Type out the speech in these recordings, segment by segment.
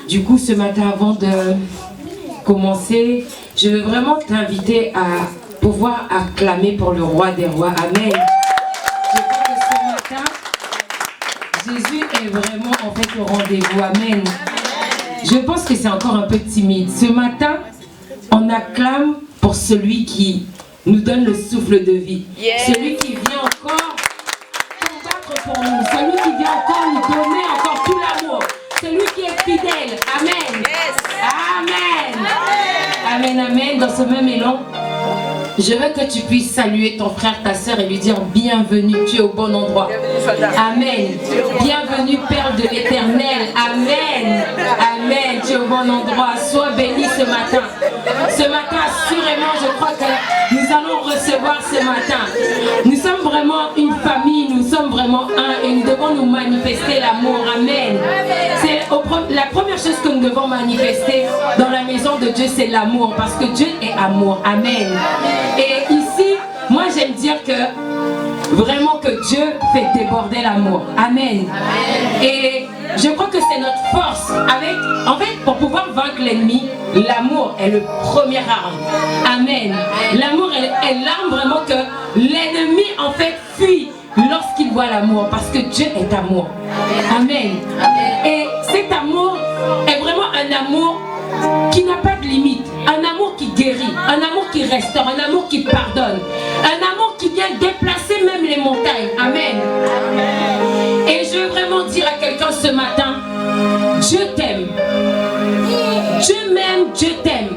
Du coup, ce matin, avant de commencer, je veux vraiment t'inviter à pouvoir acclamer pour le roi des rois. Amen. Je crois que ce matin, Jésus est vraiment en fait au rendez-vous. Amen. Je pense que c'est encore un peu timide. Ce matin, on acclame pour celui qui nous donne le souffle de vie. Celui qui vient encore combattre pour nous. Celui qui vient encore nous donner encore tout l'amour. Celui qui est fidèle. Amen. Amen. Amen, amen. Dans ce même élan, je veux que tu puisses saluer ton frère, ta soeur et lui dire bienvenue, tu es au bon endroit. Amen. Bienvenue, Père de l'Éternel. Amen. Amen. Tu es au bon endroit. Sois béni ce matin. Ce matin, assurément, je crois que nous allons recevoir ce matin. Nous sommes vraiment une famille, nous sommes vraiment un et nous devons nous manifester l'amour. Amen. C'est la première chose que nous devons manifester dans la maison de Dieu, c'est l'amour parce que Dieu est amour. Amen. Et ici, moi j'aime dire que vraiment que Dieu fait déborder l'amour. Amen. Et je crois que c'est notre force. En fait, pour pouvoir vaincre l'ennemi, l'amour est le premier arme. Amen. L'amour est l'arme vraiment que l'ennemi en fait fuit lorsqu'il voit l'amour, parce que Dieu est amour. Amen. Et cet amour est vraiment un amour qui n'a pas de limite, un amour qui guérit, un amour qui restaure, un amour qui pardonne, un amour qui vient déplacer même les montagnes. Amen. Et je veux vraiment dire à quelqu'un ce matin, Dieu t'aime. Dieu m'aime, Dieu t'aime.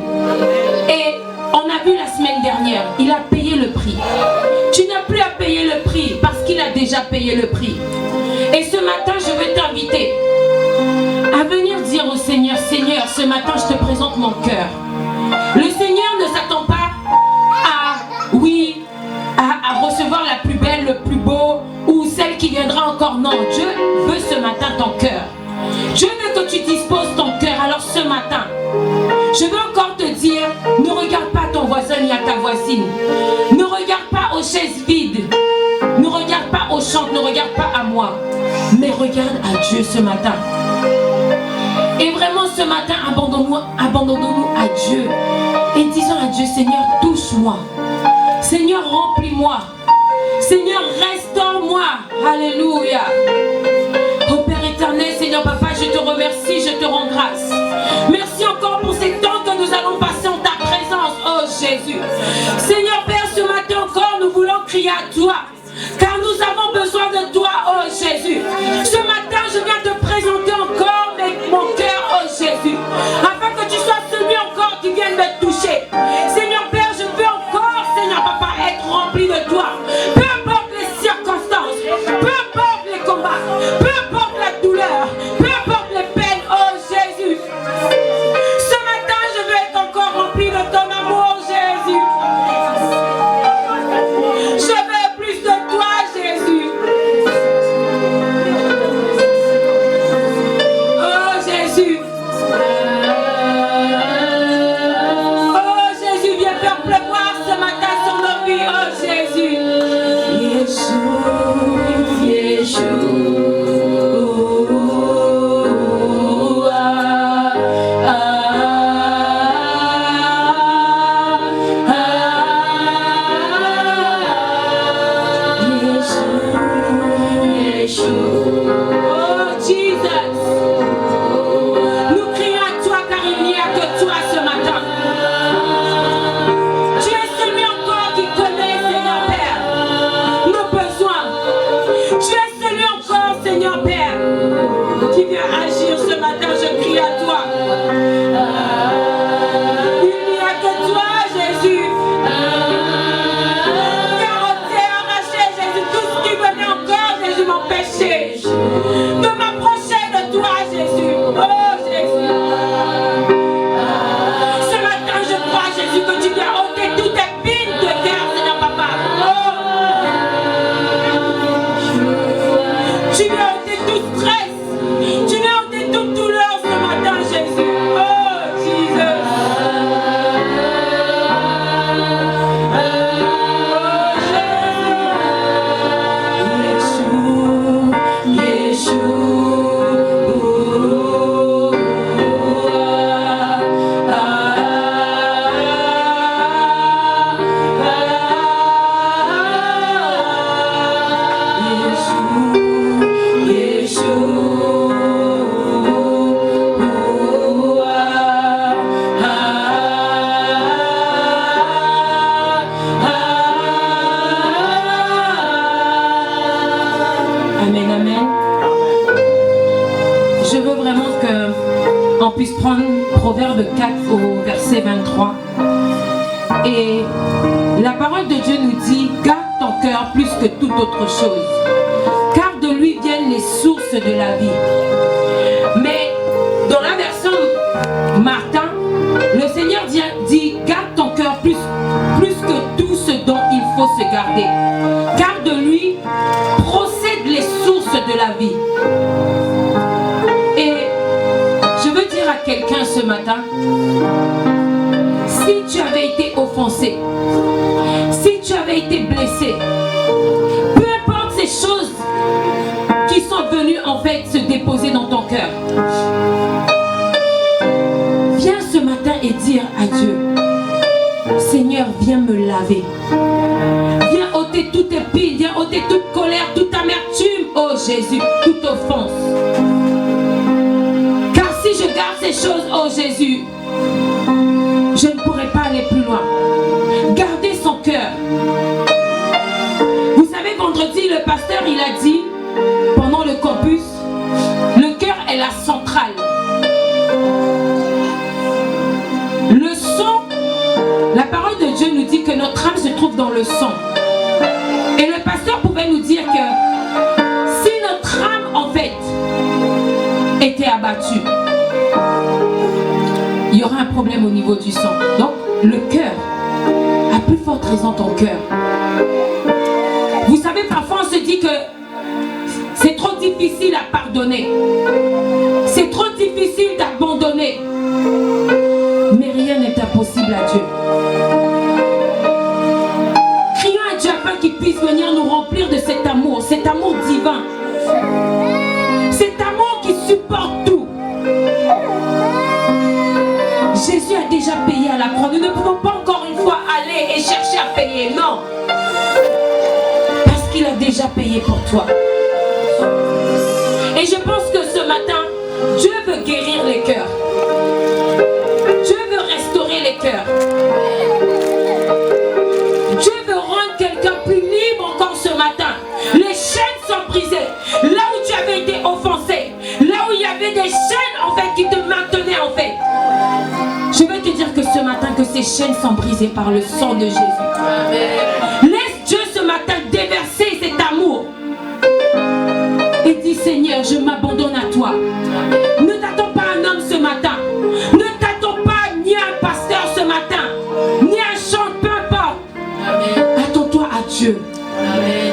Et on a vu la semaine dernière, il a payé le prix. Tu n'as plus à payer le prix parce qu'il a déjà payé le prix. Et ce matin, je veux t'inviter à venir dire au Seigneur, Seigneur, ce matin, je te présente mon cœur. Le Seigneur ne s'attend pas à recevoir la plus belle, le plus beau, ou celle qui viendra encore. Non, Dieu veut ce matin ton cœur. Dieu veut que tu disposes ton cœur. Alors ce matin, je veux encore te dire, ne regarde pas ton voisin ni à ta voisine. Ne regarde pas aux chaises vides. Ne regarde pas aux chants, ne regarde pas à moi. Mais regarde à Dieu ce matin. Et vraiment ce matin, abandonnons-nous à Dieu. Et disons à Dieu, Seigneur, touche-moi. Seigneur, remplis-moi. Seigneur, restaure-moi. Alléluia. Oh Père éternel, Seigneur Papa, je te remercie, je te rends grâce. Merci encore pour ces temps que nous allons passer en ta présence, oh Jésus. Seigneur Père, ce matin encore, nous voulons crier à toi, car nous avons besoin de toi, oh Jésus. Ce matin, je viens te présenter encore mon cœur, oh Jésus, afin que tu sois celui encore qui vienne me toucher. Seigneur Père, je veux encore, Seigneur Papa, être rempli de toi. Peu importe les circonstances, peu importe les combats, peu importe la douleur, peu importe les peines, oh Jésus. Ce matin, je veux être encore rempli de ton amour, Jésus. Je veux plus de toi, Jésus. Oh Jésus. Oh Jésus, viens faire pleuvoir ce matin sur nos vies, oh Jésus. Oh Jesus. Nous crions à toi car il n'y a que toi ce matin. Tu es celui encore qui connaît, Seigneur Père, nos besoins. Tu es celui encore, Seigneur Père, qui vient agir ce matin. Je crie à toi. Il n'y a que toi, Jésus. Car on t'est arraché, Jésus. Tout ce qui venait encore, Jésus, m'empêchait de m'approcher de toi, Jésus. Oh, Jésus. Ce matin, je crois, Jésus, que tu viens ôter toutes tes pines de terre, Seigneur Papa. Oh. Tu viens ôter tout stress. Tu viens ôter toute douleur ce matin, Jésus. Oh, Jesus. Oh, Jésus. Yeshua. je veux vraiment qu'on puisse prendre Proverbe 4 au verset 23. Et la parole de Dieu nous dit, garde ton cœur plus que toute autre chose, car de lui viennent les sources de la vie. Mais dans la version Martin, le Seigneur dit, garde ton cœur plus que tout ce dont il faut se garder, car de lui procèdent les sources de la vie. Et je veux dire à quelqu'un ce matin, si tu avais été offensé, si tu avais été blessé, peu importe ces choses qui sont venues en fait se déposer dans ton cœur, viens ce matin et dire à Dieu, Seigneur, viens me laver. Viens ôter toute épine, viens ôter toute colère, toute amertume, oh Jésus, toute offense. Car si je garde ces choses, oh Jésus, je ne pourrai pas aller plus loin. Gardez son cœur. Vous savez, vendredi, le pasteur, il a dit, pendant le campus, le cœur est la centrale. Le sang, la parole de Dieu nous dit que notre âme se trouve dans le sang. Et le pasteur pouvait nous dire que si notre âme, en fait, était abattue, il y aura un problème au niveau du sang. Donc, le cœur, à plus forte raison ton cœur. Vous savez, parfois on se dit que c'est trop difficile à pardonner. C'est trop difficile d'abandonner. Mais rien n'est impossible à Dieu. Crions à Dieu afin qu'il puisse venir nous remplir de cet amour divin. Cet amour qui supporte tout. Jésus a déjà payé à la croix. Nous ne pouvons pas encore une fois aller et chercher à payer. Non. Parce qu'il a déjà payé pour toi. Et je pense que ce matin, Dieu veut guérir les cœurs. Dieu veut restaurer les cœurs. Dieu veut rendre quelqu'un plus libre encore ce matin. Les chaînes sont brisées. Là où tu avais été offensé, là où il y avait des chaînes en fait qui te maintenaient en fait. Je veux te dire que ce matin, que ces chaînes sont brisées par le sang de Jésus. Amen. Laisse Dieu ce matin déverser cet amour. Et dis, Seigneur, je m'abandonne à toi. Amen. Ne t'attends pas à un homme ce matin. Ne t'attends pas ni à un pasteur ce matin, ni à un chant, peu importe. Amen. Attends-toi à Dieu. Amen.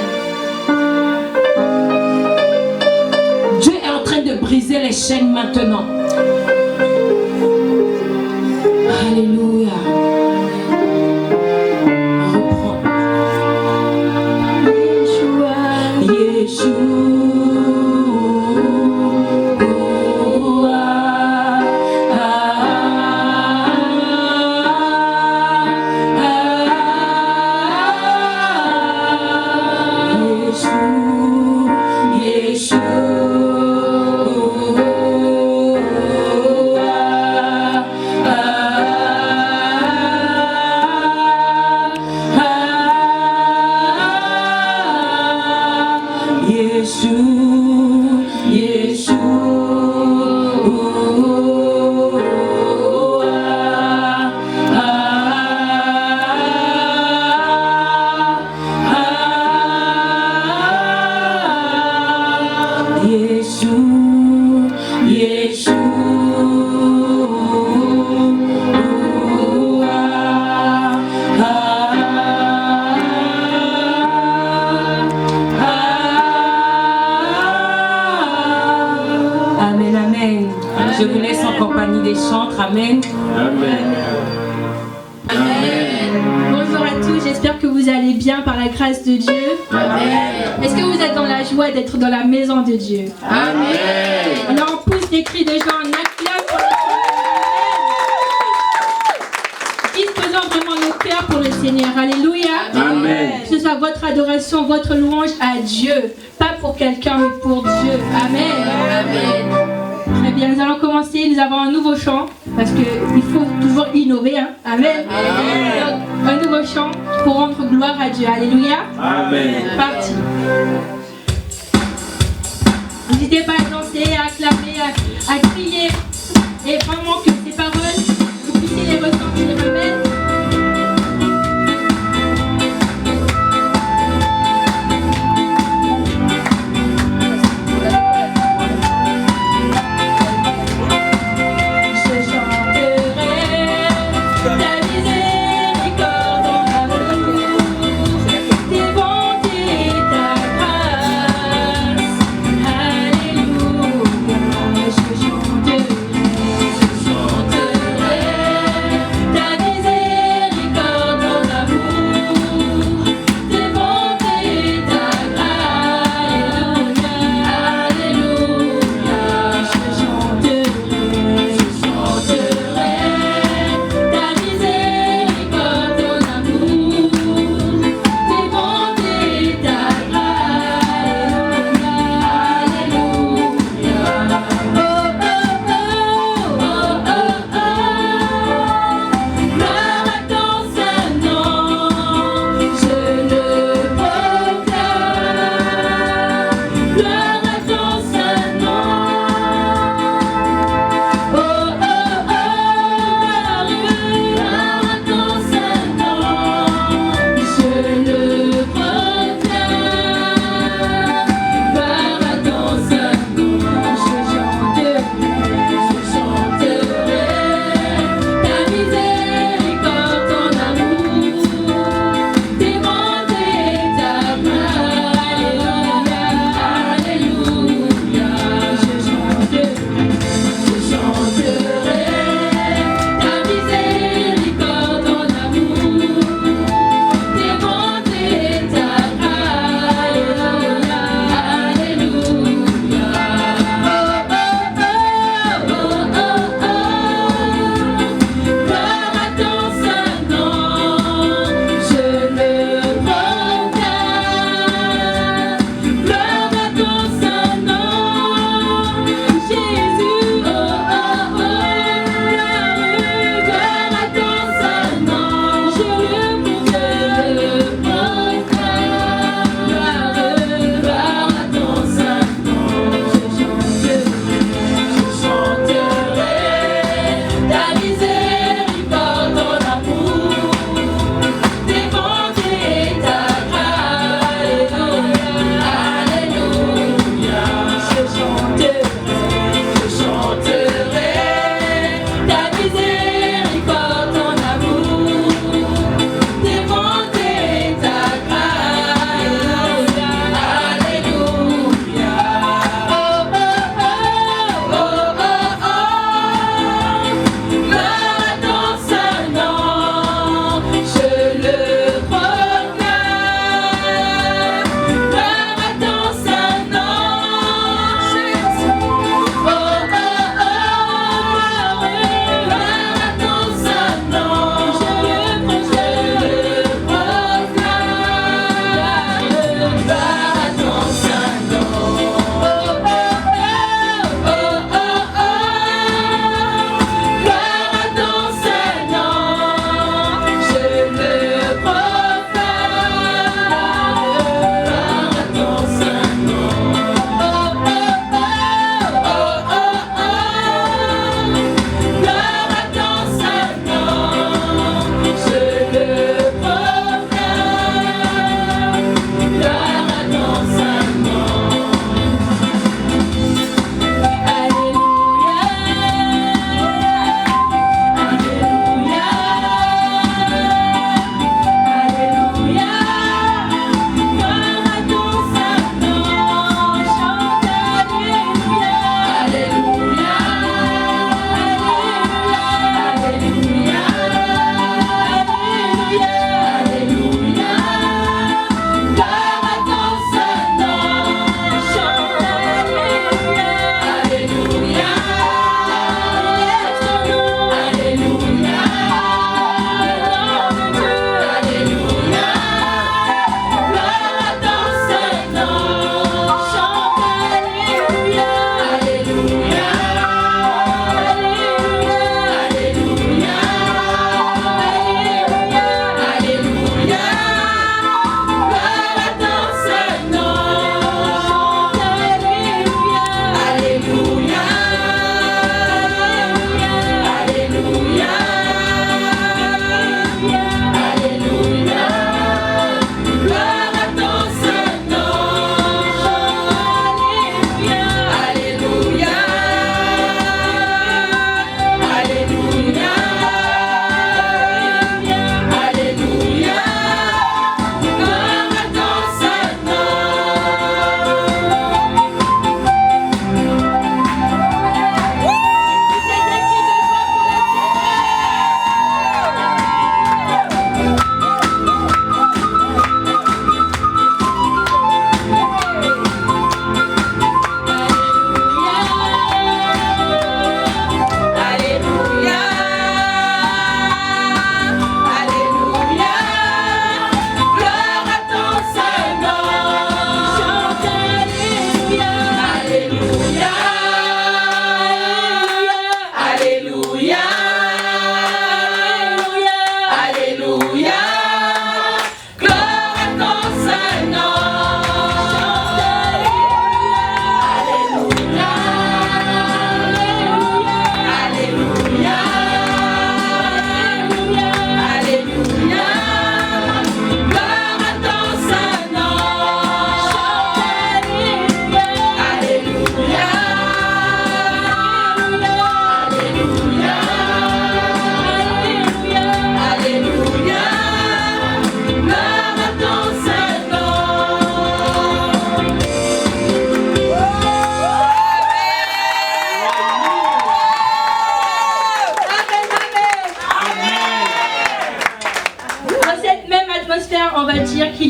Dieu est en train de briser les chaînes maintenant. Alléluia. On reprend. Yeshua, Yeshua. Je vous laisse en compagnie des chantres. Amen. Amen. Amen. Bonjour à tous, j'espère que vous allez bien par la grâce de Dieu. Amen. Est-ce que vous êtes dans la joie d'être dans la maison de Dieu? Amen. Alors on pousse des cris de joie, on acclame pour le Seigneur. Disposons vraiment nos cœurs pour le Seigneur. Alléluia. Amen. Que ce soit votre adoration, votre louange à Dieu. Pas pour quelqu'un, mais pour Dieu. Amen. Amen. Très bien, nous allons commencer. Nous avons un nouveau chant parce qu'il faut toujours innover. Hein? Amen. Amen. Donc, un nouveau chant pour rendre gloire à Dieu. Alléluia. Amen. Parti. N'hésitez pas à danser, à acclamer, à crier. Et vraiment que ces paroles, vous puissiez les ressentir. Amen. Ta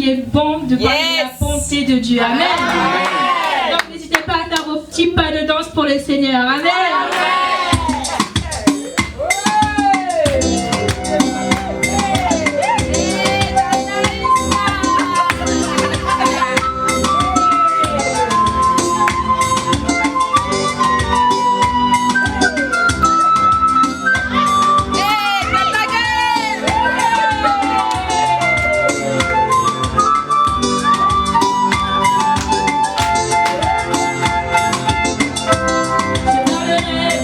qu'il est bon de parler de la bonté de Dieu. Amen. Donc n'hésitez pas à faire vos petits pas de danse pour le Seigneur. Amen. Je parlerai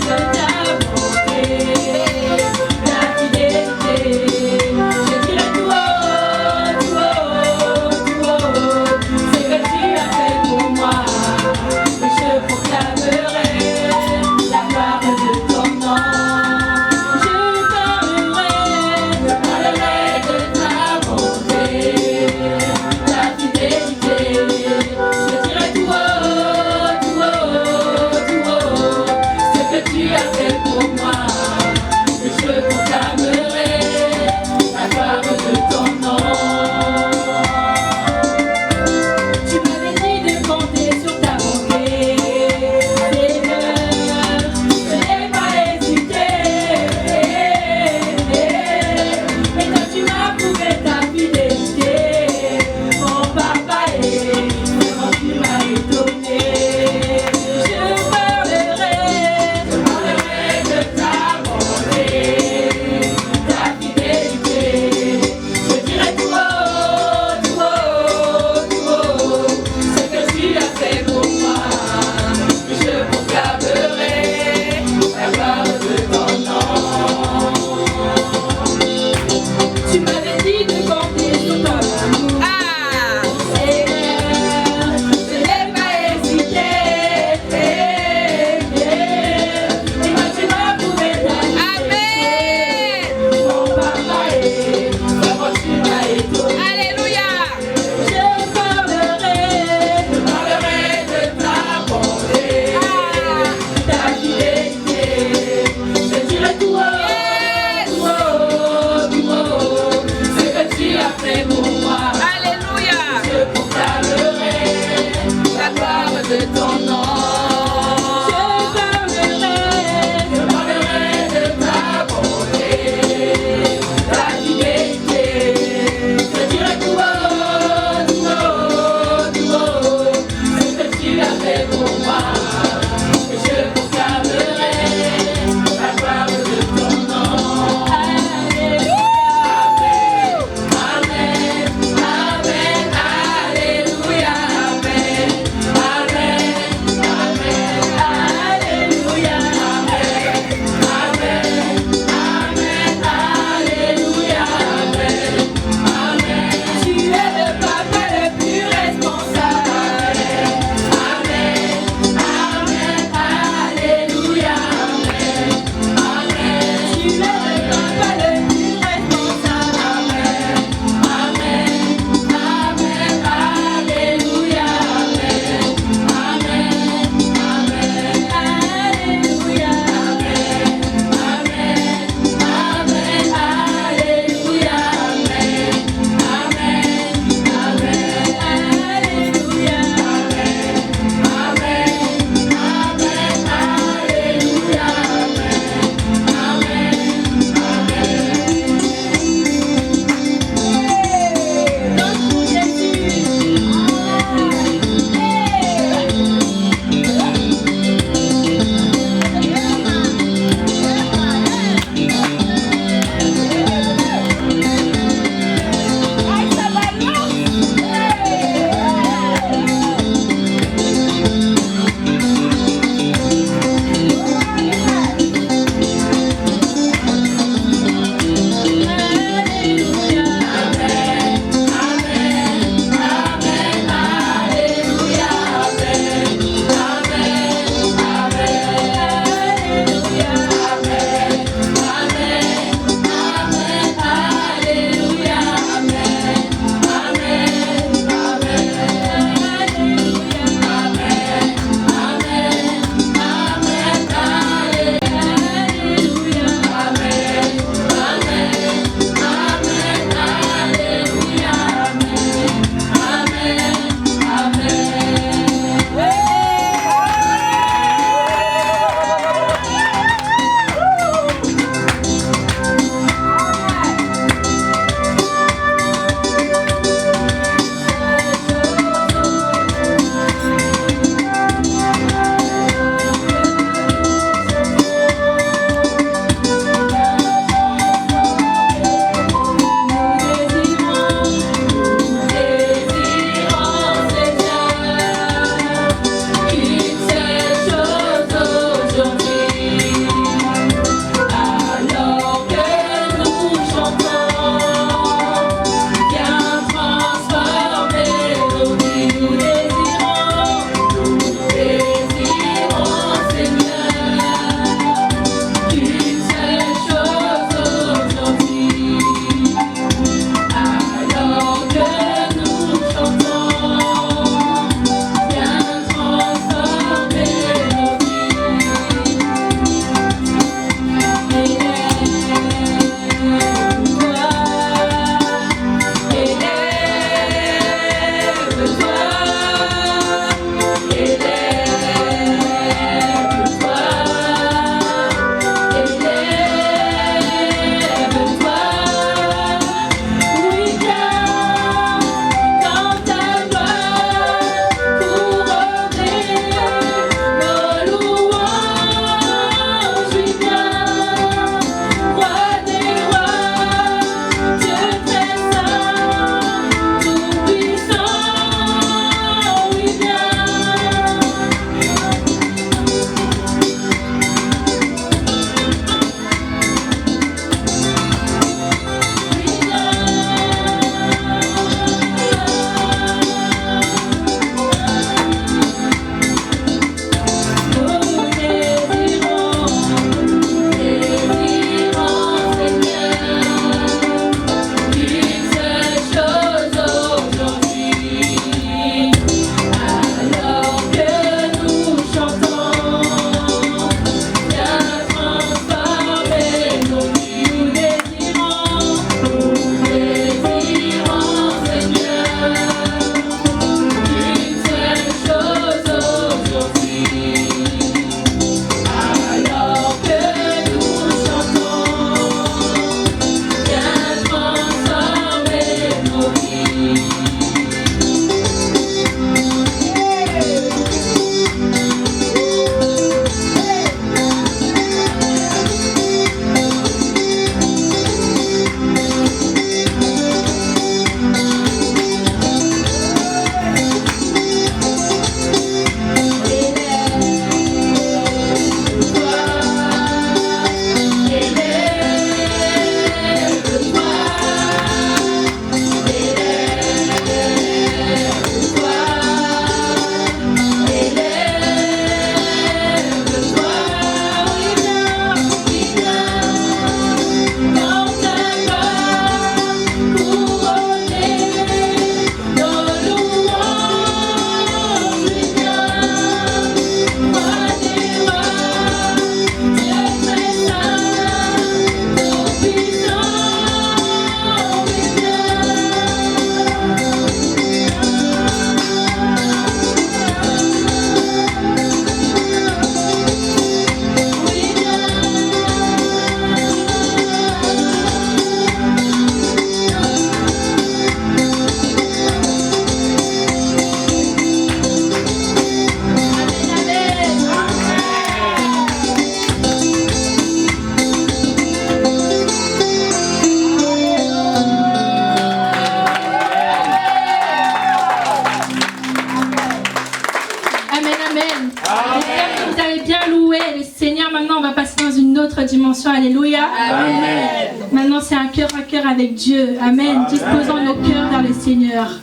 dimension. Alléluia. Amen. Maintenant, c'est un cœur à cœur avec Dieu. Amen. Disposons nos cœurs vers le Seigneur.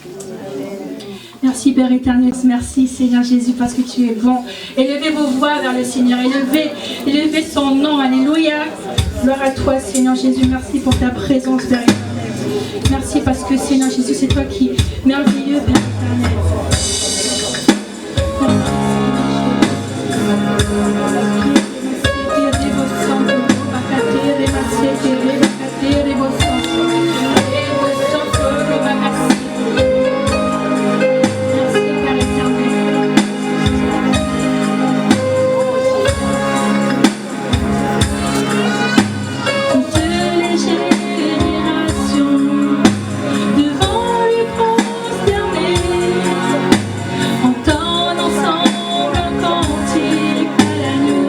Merci Père éternel, merci Seigneur Jésus parce que tu es bon. Élevez vos voix vers le Seigneur, élevez son nom, alléluia. Gloire à toi Seigneur Jésus, merci pour ta présence Père éternel. Merci parce que Seigneur Jésus, c'est toi qui es merveilleux Père éternel. Entendre ensemble un cantique à la nuit.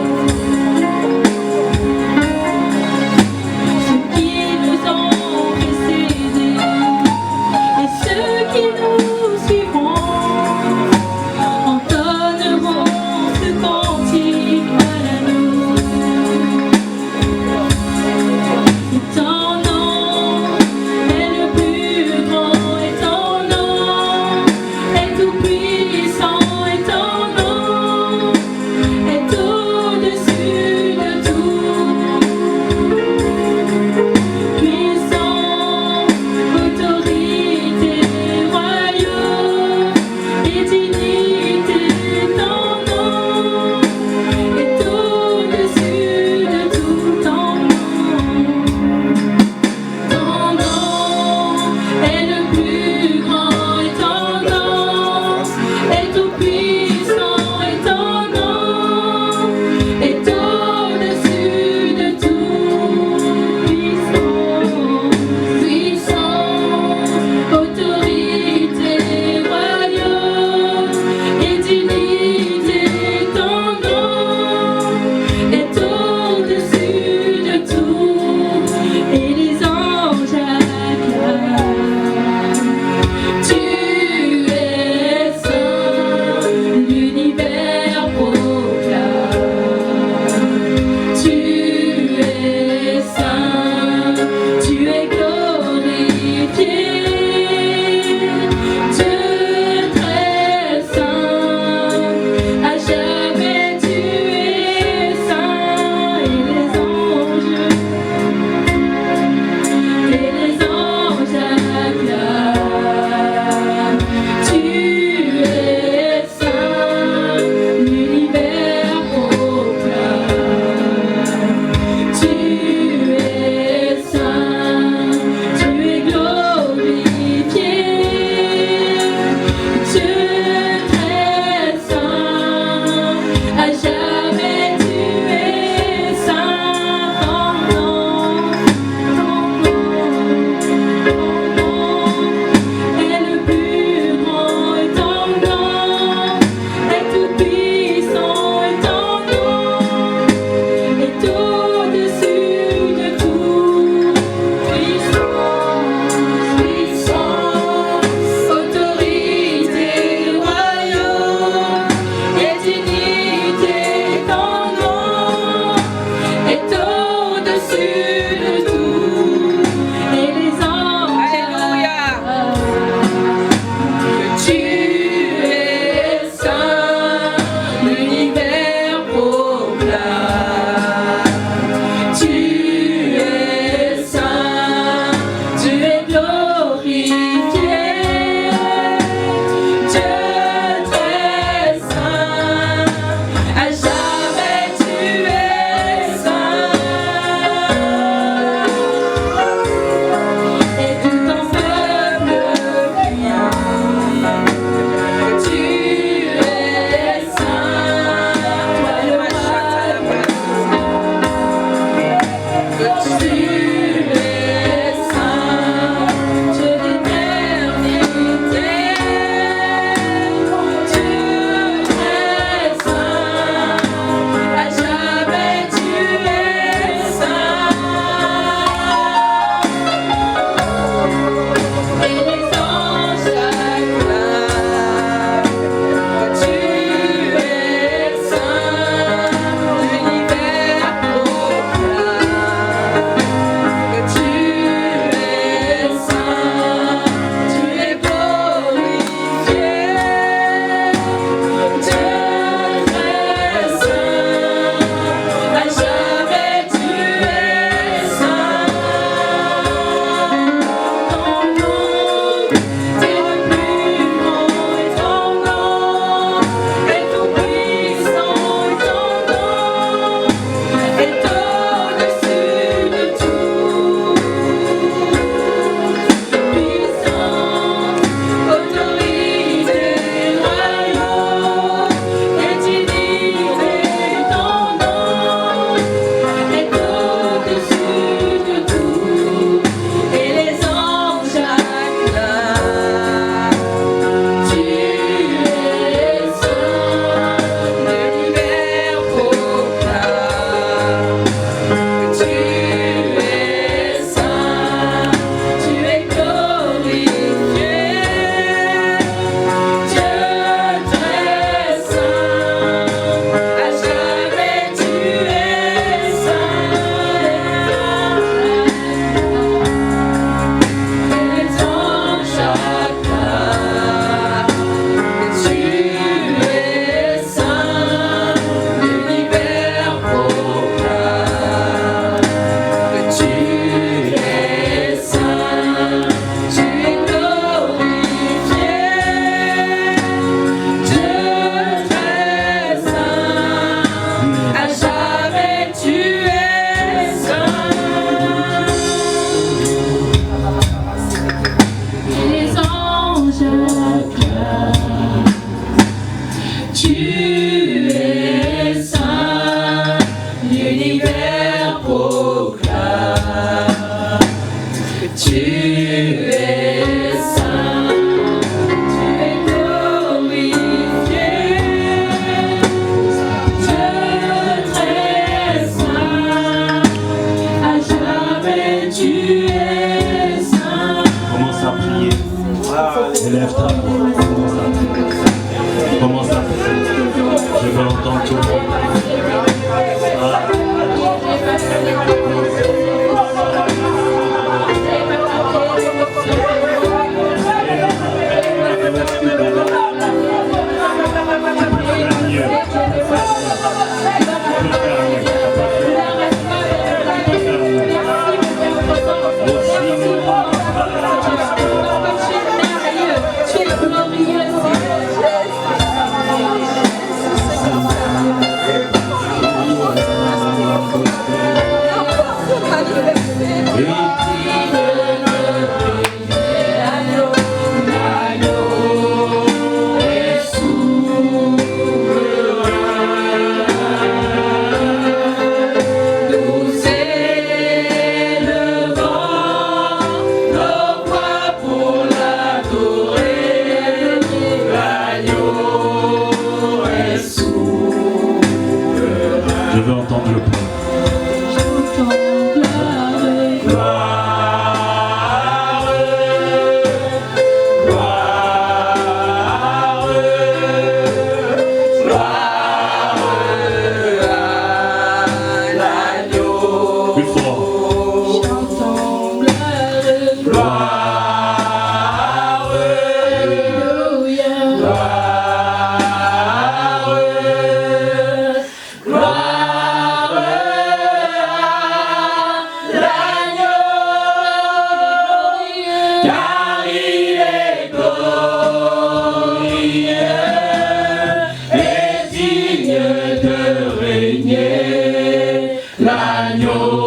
L'agneau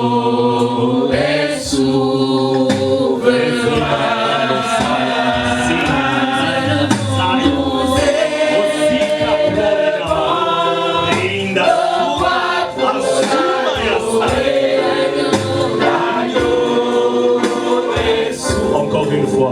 est souverain. Encore une fois.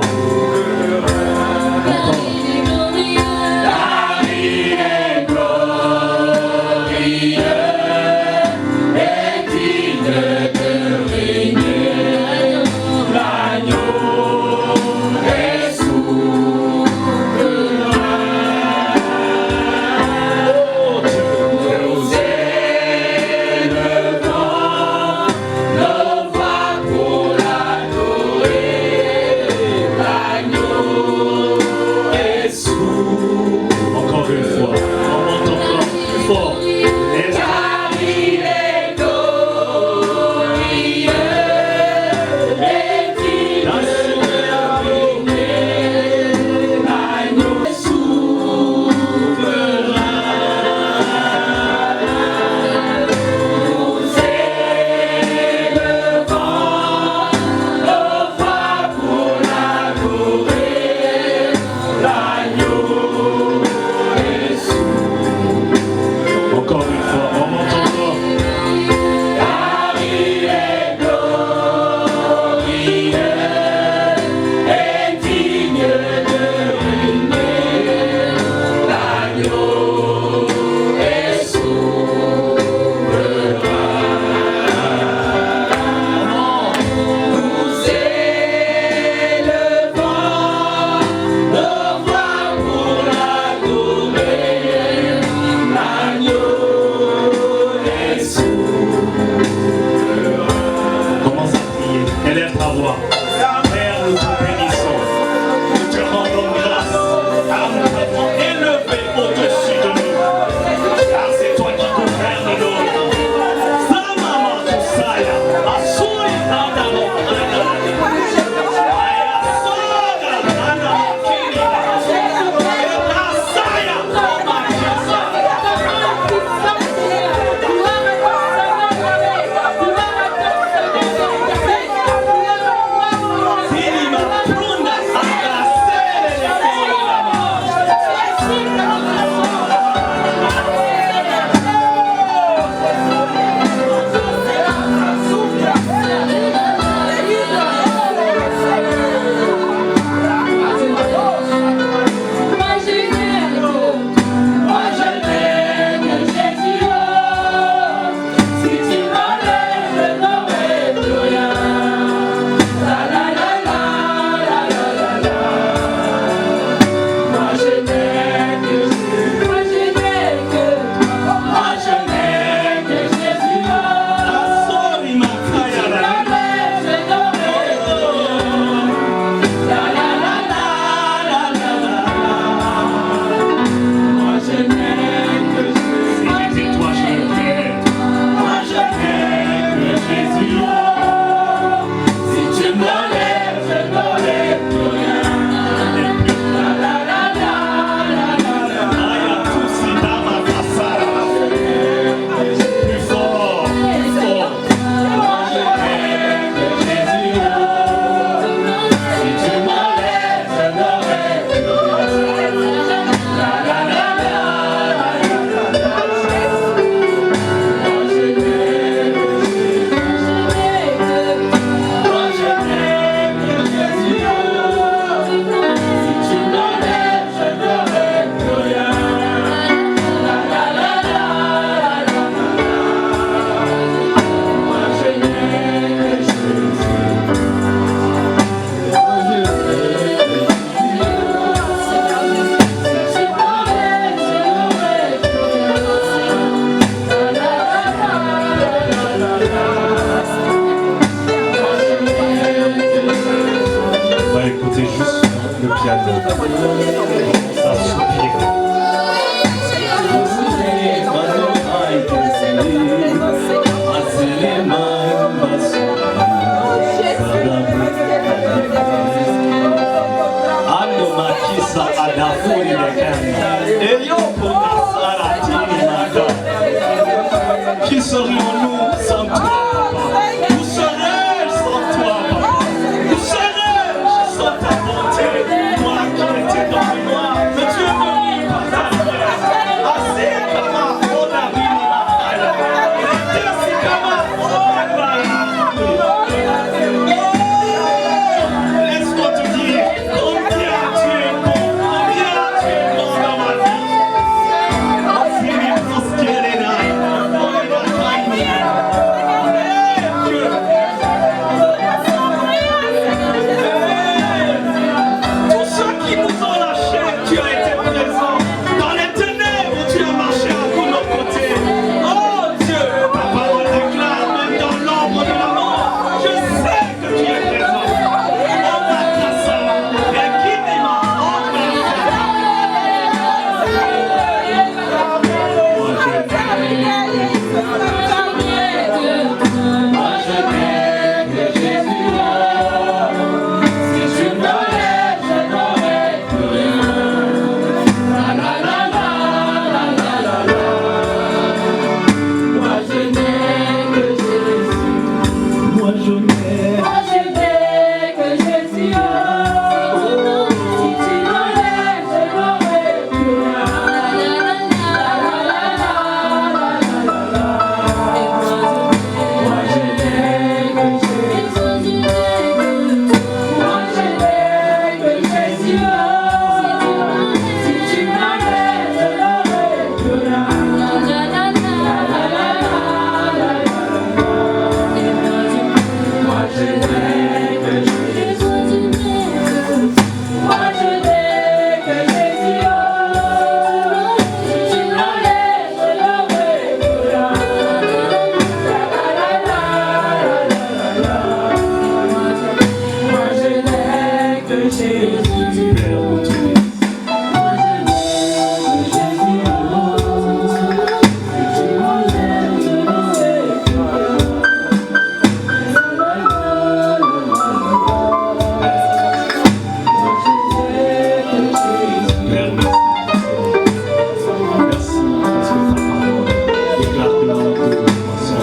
Qui serions-nous sans toi?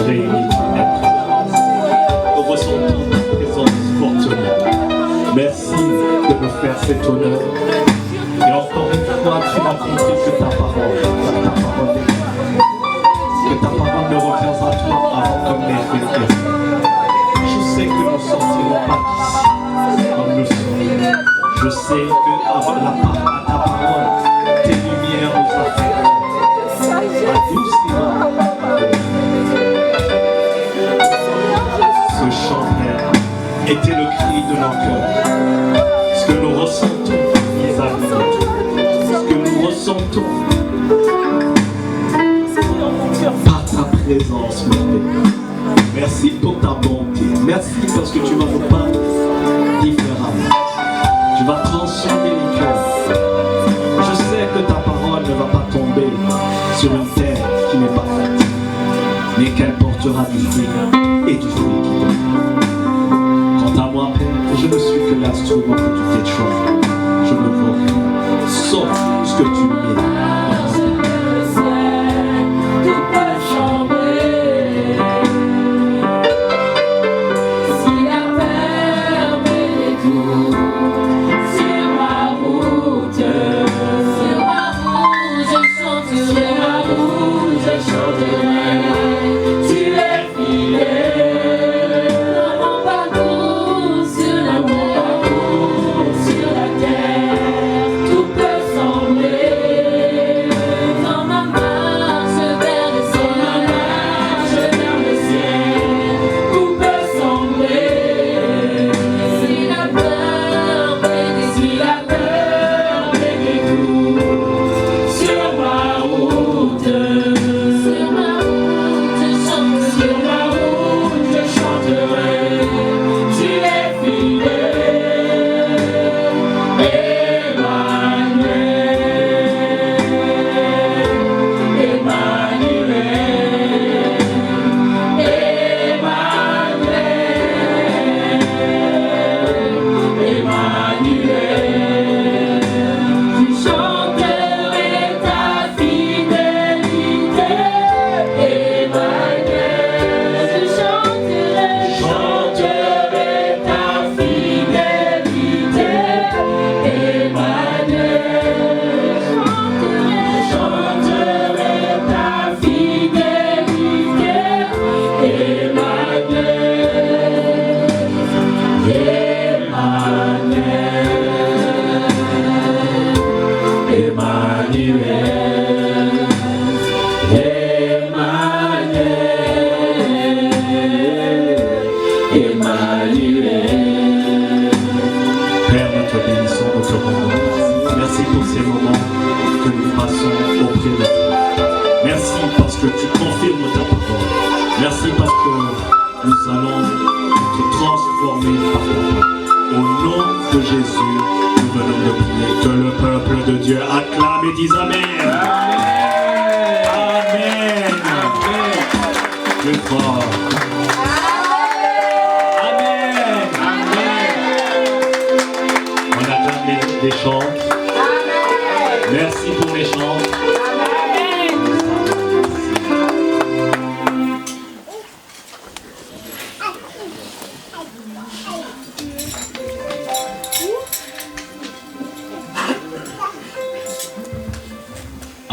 réunis dans la présence. Nous ressentons ta présence fortement. Merci de me faire cet honneur. Et encore une fois, tu m'as compris que ta parole ne reviendra à toi avant comme mes frères. Je sais que nous ne sortirons pas d'ici comme le sommes. Je sais que à ta parole, tes lumières nous affectent. Ce chant, Père, était le cri de nos cœurs. Ce que nous ressentons vis-à-vis de toi. Ce que nous ressentons par ta présence, mon Père. Merci pour ta bonté. Merci parce que tu vas nous parler différemment. Tu vas transformer les cœurs. Je sais que ta parole ne va pas tomber sur une terre qui n'est pas faite, mais qu'elle portera du fruit et du fruit qui donne. Quant à moi, Père, je ne suis que l'instrument que tu t'es choisi. Je ne veux rien, sauf ce que tu mets.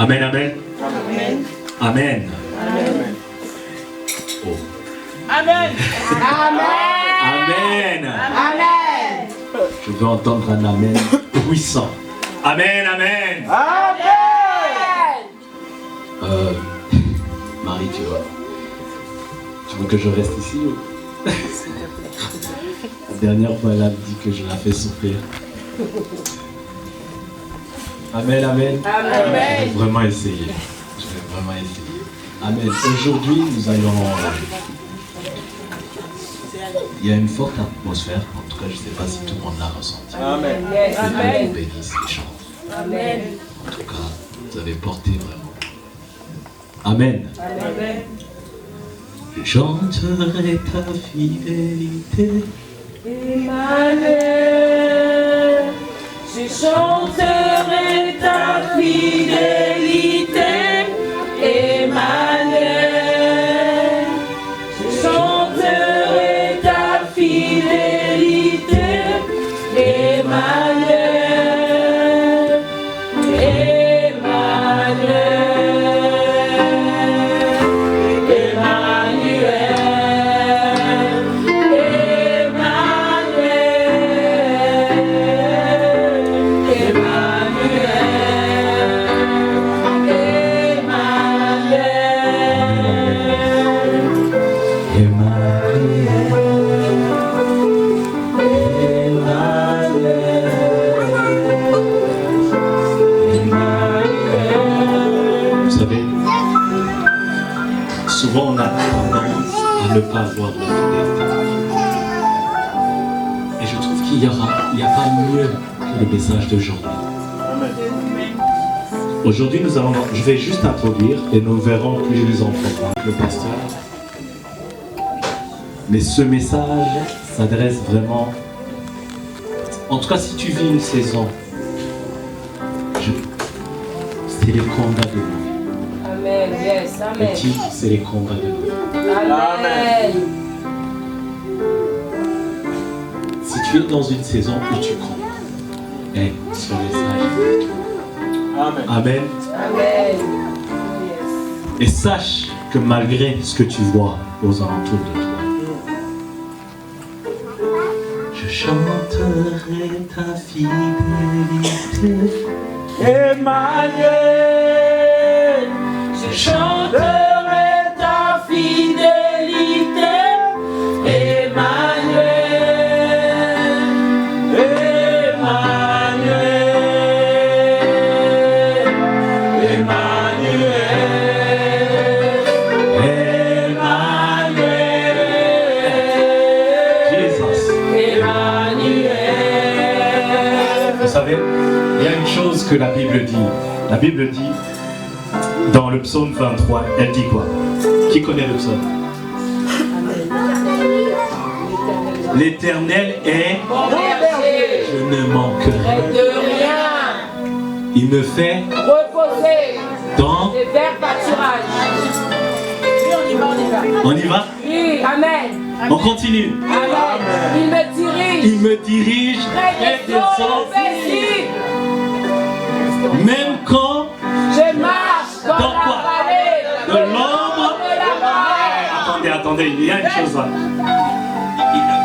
Amen, amen. Amen. Amen. Amen. Oh. Amen. Amen. Amen. Je veux entendre un amen puissant. Amen, amen. Amen. Marie, tu veux que je reste ici ou... La dernière fois, elle a dit que je la fais souffrir. Amen, amen. Amen. Je vais vraiment essayer. Amen. Aujourd'hui, nous allons... Il y a une forte atmosphère. En tout cas, je ne sais pas si tout le monde l'a ressenti. Amen. Que Dieu Amen. vous bénisse et chante. Amen. En tout cas, vous avez porté vraiment. Amen. Amen. Je chanterai ta fidélité. Emmanuel, je chanterai ta fidélité. Emmanuel, Vous savez, souvent on a tendance à ne pas avoir la fidélité. Et je trouve qu'il n'y a pas mieux que le message d'aujourd'hui. Aujourd'hui, je vais juste introduire et nous verrons plus en profondeur avec le pasteur. Mais ce message s'adresse vraiment, en tout cas si tu vis une saison, c'est les combats de nous. Amen. Yes. Le Amen. titre, c'est les combats de nous. Amen. Si tu es dans une saison où tu combats, ce message. Amen. Amen. Amen. Et sache que malgré ce que tu vois aux alentours de toi, je chanterai ta fidélité. Emmanuel, je chanterai ta fidélité. Emmanuel, Emmanuel, Emmanuel, Jesus. Emmanuel. Vous savez, il y a une chose que la Bible dit. La Bible dit, dans le psaume 23, elle dit quoi? Qui connaît le psaume? L'Éternel est, Mon berger, je ne manquerai. de rien, Il me fait reposer dans... des verts pâturages. Oui, on y va, on y va. On y va? Oui, amen. On continue. Amen. Il me dirige Il me dirige près des eaux paisibles. même quand Je marche dans Dans la quoi? vallée de l'ombre... de la mort. Attendez, il y a une chose là.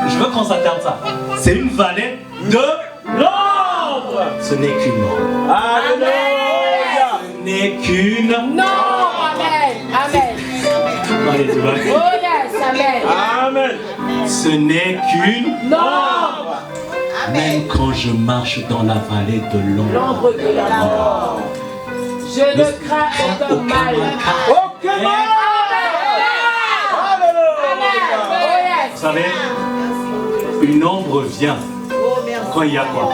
Je veux qu'on s'attarde ça. C'est une vallée de l'ombre. Ce n'est qu'une ombre. Alléluia. Ce n'est qu'une... Non, amen. Amen. Allez, tu vas. Oh yes, amen. Ce n'est qu'une... Non, Même quand je marche dans la vallée de l'ombre. l'ombre de la mort. Je ne crains aucun mal. Aucun mal. Amen. Oh Vous savez, une ombre vient quand il y a quoi?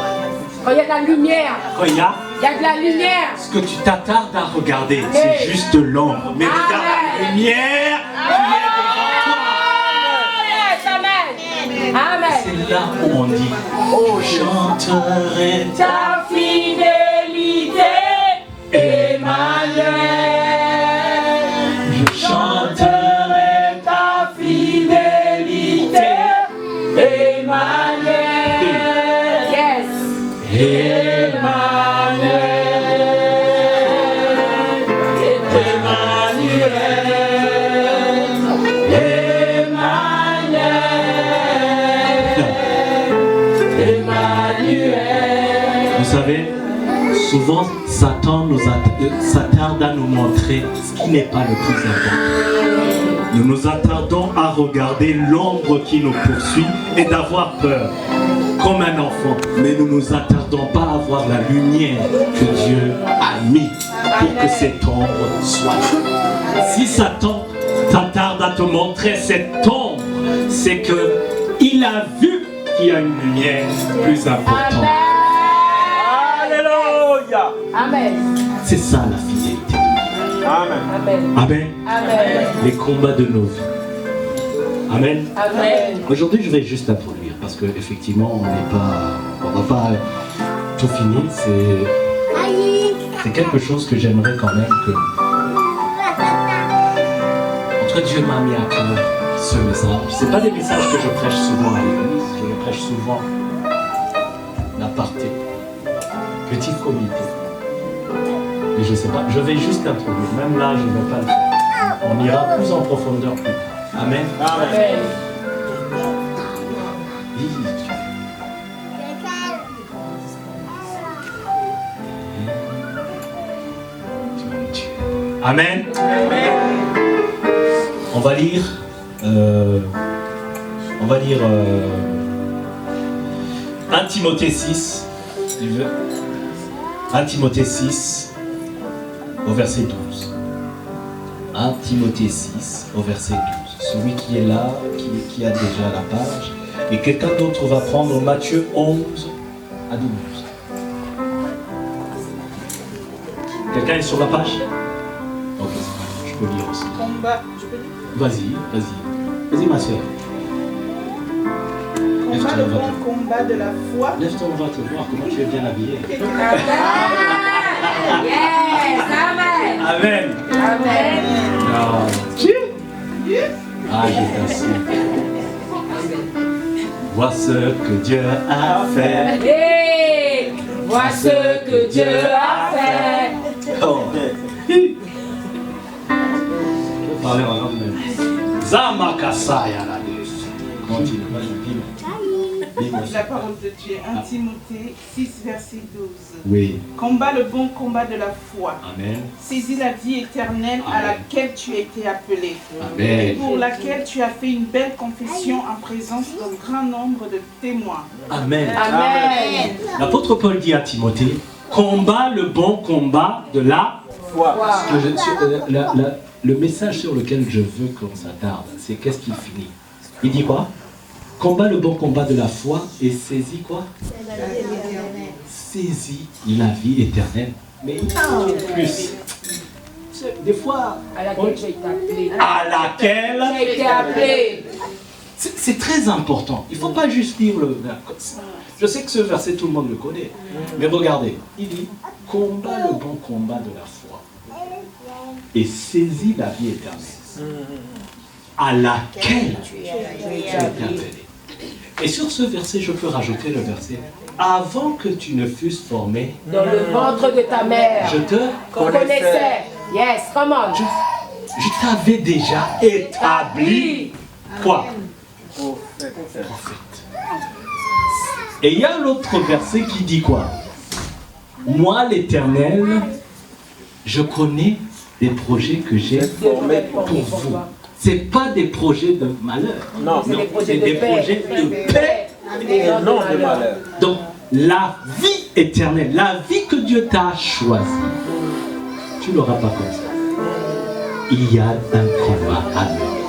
Quand il y a de la lumière, Quand il y a... il y a de la lumière. Ce que tu t'attardes à regarder, c'est juste l'ombre. Mais regarde la lumière qui est devant toi. Yes, amen. Amen. C'est là où on dit, oh, chanterai Ta fidélité, Emmanuel. je chanterai Ta fidélité, Emmanuel. Yes. Vous savez, souvent Satan s'attarde à nous montrer ce qui n'est pas le plus important. Nous nous attardons à regarder l'ombre qui nous poursuit et d'avoir peur, comme un enfant. Mais nous ne nous attardons pas à voir la lumière que Dieu a mis pour que cette ombre soit là. Si Satan t'attarde à te montrer cette ombre, c'est qu'il a vu qu'il y a une lumière plus importante. Alléluia. Amen. C'est ça la fidélité. Amen. Amen. Amen. Les combats de nos vies. Amen. Amen. Aujourd'hui, je vais juste introduire parce que effectivement, on va pas tout finir. C'est quelque chose que j'aimerais quand même que. En tout cas, Dieu m'a mis à cœur ce message. C'est pas des messages que je prêche souvent à l'église. Je les prêche souvent l'aparté, petit comité. Et je sais pas. Je vais juste introduire. Même là, je ne vais pas le faire. On ira plus en profondeur plus tard. Amen. Amen. Amen. On va lire on va dire 1 Timothée 6, si tu veux. 1 Timothée 6, au verset 12. 1 Timothée 6, au verset 12. Celui qui est là, qui a déjà la page. Et quelqu'un d'autre va prendre Matthieu 11 à 12. Quelqu'un est sur la page? Ok, je peux lire aussi. Combat, je peux dire? Vas-y, vas-y ma soeur. Combat le bon combat de la foi. Lève-toi, on va te voir comment tu es bien habillé. Yes, amen. Amen. Amen. Non. Ah, je t'assure. Vois ce que Dieu a fait. Hey, vois ce que Dieu a fait. Oh. Je vais parler en langue même. Zamakasaya la Deus. Continue, vas-y, dis-moi. La parole de Dieu, 1 Timothée 6, verset 12. Oui. Combat le bon combat de la foi. Amen. Saisis la vie éternelle à laquelle tu as été appelé. Amen. Pour laquelle tu as fait une belle confession en présence d'un grand nombre de témoins. Amen. Amen. L'apôtre Paul dit à Timothée, combat le bon combat de la foi. Le message sur lequel je veux qu'on s'attarde, c'est qu'est-ce qu'il finit? Il dit quoi? Combat le bon combat de la foi et saisis quoi? Saisis la vie éternelle. Mais il y a plus. Des fois, À laquelle tu as été appelé. à laquelle Tu as été appelé. c'est très important. Il ne faut pas juste lire le... Je sais que ce verset, tout le monde le connaît. Mais regardez, il dit, combat le bon combat de la foi et saisis la vie éternelle à laquelle tu as été appelé. Et sur ce verset, je peux rajouter le verset, avant que tu ne fusses formé, Dans le ventre de ta mère. je te Connaissais. Yes, come on. je t'avais déjà établi. Quoi? Prophète. Et il y a l'autre verset qui dit quoi? Moi, l'Éternel, je connais des projets que j'ai pour vous. Ce n'est pas des projets de malheur. Non, c'est des projets de des paix. projets de paix Et non de malheur. Donc, la vie éternelle, la vie que Dieu t'a choisie, tu ne l'auras pas comme ça. Il y a un combat à mener.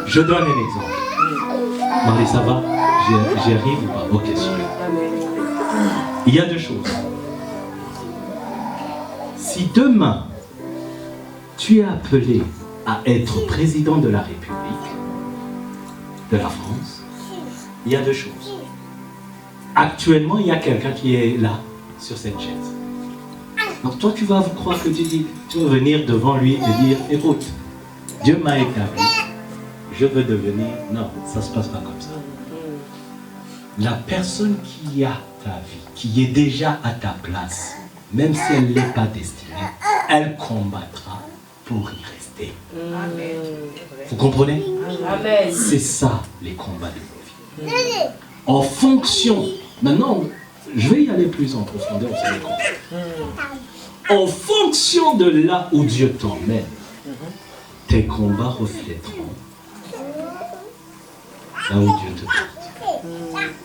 Je donne un exemple. Marie, ça va? J'y arrive ou pas? Ok, super. Il y a deux choses. Si demain, tu es appelé à être président de la République, de la France, il y a deux choses. Actuellement, il y a quelqu'un qui est là, sur cette chaise. Donc toi, tu vas croire que tu vas venir devant lui et dire, écoute, Dieu m'a établi, je veux devenir... Non, ça ne se passe pas comme ça. La personne qui a ta vie, qui est déjà à ta place, même si elle n'est pas destinée, elle combattra pour y rester. Vous comprenez? Amen. C'est ça, les combats de nos vies. En fonction, maintenant, je vais y aller plus en profondeur sur les combats. En fonction de là où Dieu t'emmène, tes combats reflèteront là où Dieu te porte.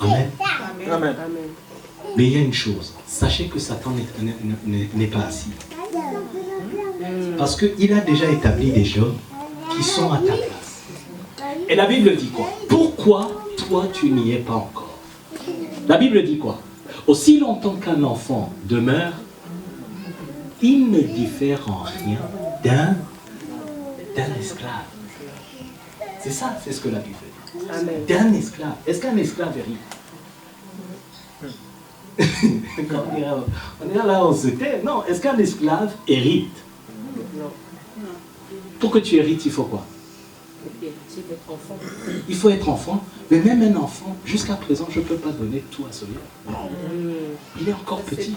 Amen. Amen. Mais il y a une chose, sachez que Satan n'est pas assis. Parce qu'il a déjà établi des gens qui sont à ta place. Et la Bible dit quoi? Pourquoi toi tu n'y es pas encore? La Bible dit quoi? Aussi longtemps qu'un enfant demeure, il ne diffère en rien d'un esclave. C'est ça, c'est ce que la Bible dit. D'un esclave. Est-ce qu'un esclave hérite? On est là, on se tait. Non, est-ce qu'un esclave hérite? Pour que tu hérites, il faut quoi? Il faut être enfant. Mais même un enfant, jusqu'à présent, je ne peux pas donner tout à celui-là. Il est encore petit.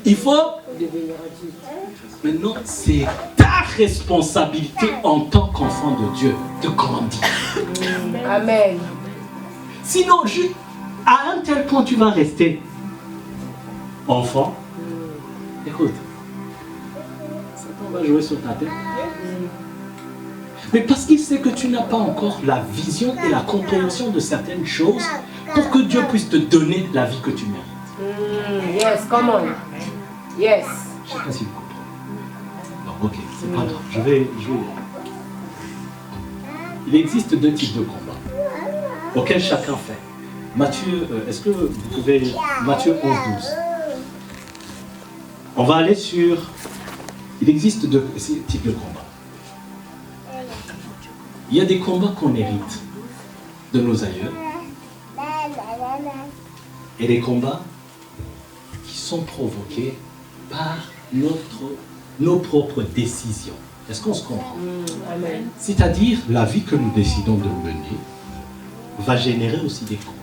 Il faut devenir adulte. Maintenant, c'est ta responsabilité en tant qu'enfant de Dieu de grandir. Amen. Sinon, à un tel point, tu vas rester enfant. Écoute, Satan va jouer sur ta tête. Mais parce qu'il sait que tu n'as pas encore la vision et la compréhension de certaines choses pour que Dieu puisse te donner la vie que tu mérites. Yes, come on. Yes. Je ne sais pas si vous comprenez. Bon, ok, c'est pas grave. Je vais. Il existe deux types de combats auxquels chacun fait. Matthieu, est-ce que vous pouvez... Matthieu 11, 12. On va aller sur... Il existe deux types de combats. Il y a des combats qu'on hérite de nos aïeux et des combats qui sont provoqués par nos propres décisions. Est-ce qu'on se comprend? Amen. C'est-à-dire, la vie que nous décidons de mener va générer aussi des combats.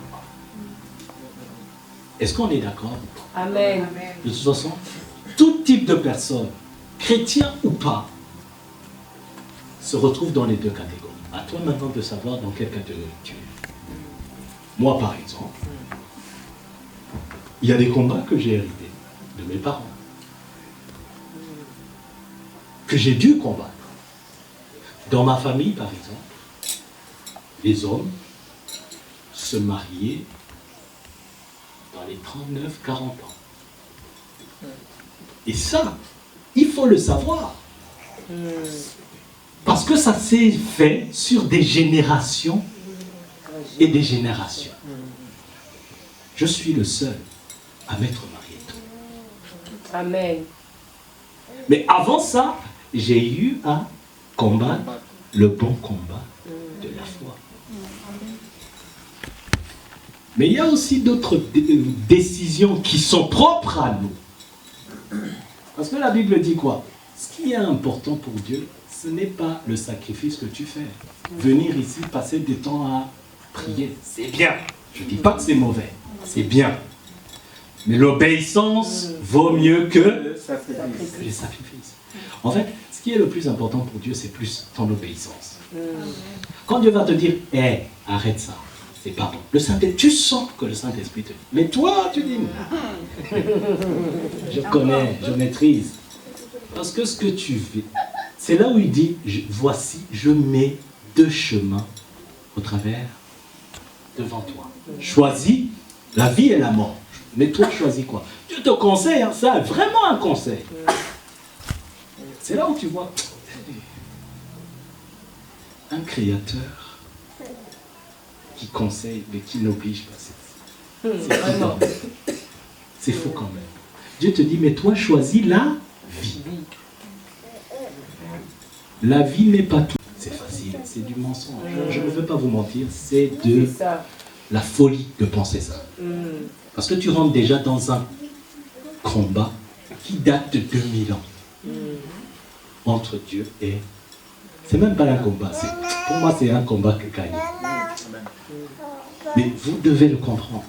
Est-ce qu'on est d'accord? Amen. De toute façon, tout type de personne, chrétien ou pas, se retrouve dans les deux catégories. À toi maintenant de savoir dans quelle catégorie tu es. Moi, par exemple, il y a des combats que j'ai hérités de mes parents, que j'ai dû combattre. Dans ma famille, par exemple, les hommes se mariaient dans les 39-40 ans. Et ça, il faut le savoir. Parce que ça s'est fait sur des générations et des générations. Je suis le seul à m'être marié tôt. Amen. Mais avant ça, j'ai eu à combattre le bon combat de la foi. Mais il y a aussi d'autres décisions qui sont propres à nous. Parce que la Bible dit quoi? Ce qui est important pour Dieu, ce n'est pas le sacrifice que tu fais. Venir ici, passer du temps à prier, c'est bien. Je ne dis pas que c'est mauvais, c'est bien. Mais l'obéissance vaut mieux que les sacrifices. En fait, ce qui est le plus important pour Dieu, c'est plus ton obéissance. Quand Dieu va te dire, hé, arrête ça, c'est pas bon. Le Saint-Esprit, tu sens que le Saint-Esprit te dit, mais toi, tu dis, je connais, je maîtrise. Parce que ce que tu fais, c'est là où il dit, voici, je mets deux chemins au travers devant toi. Choisis la vie et la mort. Mais toi, choisis quoi? Tu te conseilles, hein, ça, vraiment un conseil. C'est là où tu vois un créateur qui conseille, mais qui n'oblige pas. C'est fou quand même. Dieu te dit, mais toi, choisis la vie. La vie n'est pas tout. C'est facile, c'est du mensonge. Je ne veux pas vous mentir, c'est de la folie de penser ça. Parce que tu rentres déjà dans un combat qui date de 2000 ans. Entre Dieu et... C'est même pas un combat. Pour moi, c'est un combat que gagne. Mais vous devez le comprendre.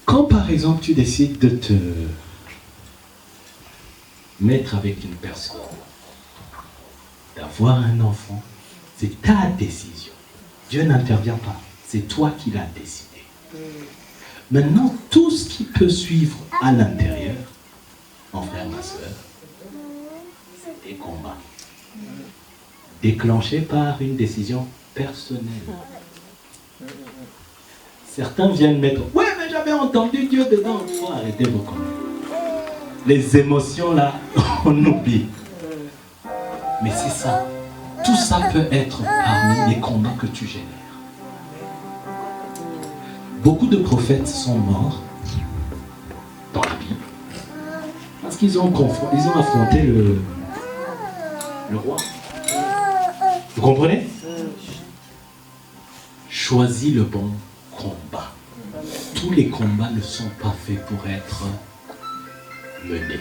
Quand par exemple tu décides de te mettre avec une personne, d'avoir un enfant, c'est ta décision. Dieu n'intervient pas. C'est toi qui l'as décidé. Maintenant, tout ce qui peut suivre à l'intérieur, mon frère, ma soeur, c'est des combats. Déclenchés par une décision personnelle. Certains viennent mettre, ouais, mais j'avais entendu Dieu dedans. Il faut arrêter vos conneries. Les émotions là, on oublie. Mais c'est ça. Tout ça peut être parmi les combats que tu génères. Beaucoup de prophètes sont morts dans la Bible parce qu'ils ont affronté le roi. Vous comprenez? Choisis le bon combat. Tous les combats ne sont pas faits pour être menés.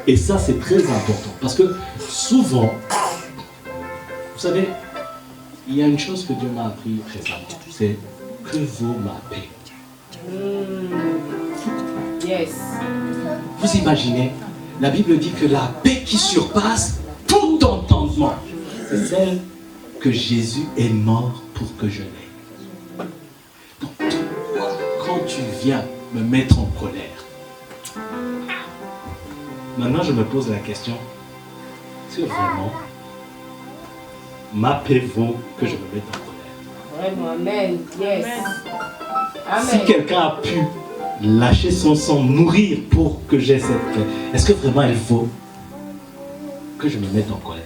Et ça, c'est très important. Parce que souvent, vous savez, il y a une chose que Dieu m'a appris récemment. C'est que vaut ma paix. Yes. Vous imaginez, la Bible dit que la paix qui surpasse tout entendement, c'est celle que Jésus est mort pour que je l'ai. Donc toi, quand tu viens me mettre en colère, maintenant je me pose la question, est-ce que vraiment ma paix vaut que je me mette en colère? Vraiment, amen. Yes. Amen. Si quelqu'un a pu lâcher son sang, mourir pour que j'ai cette paix, est-ce que vraiment elle vaut que je me mette en colère?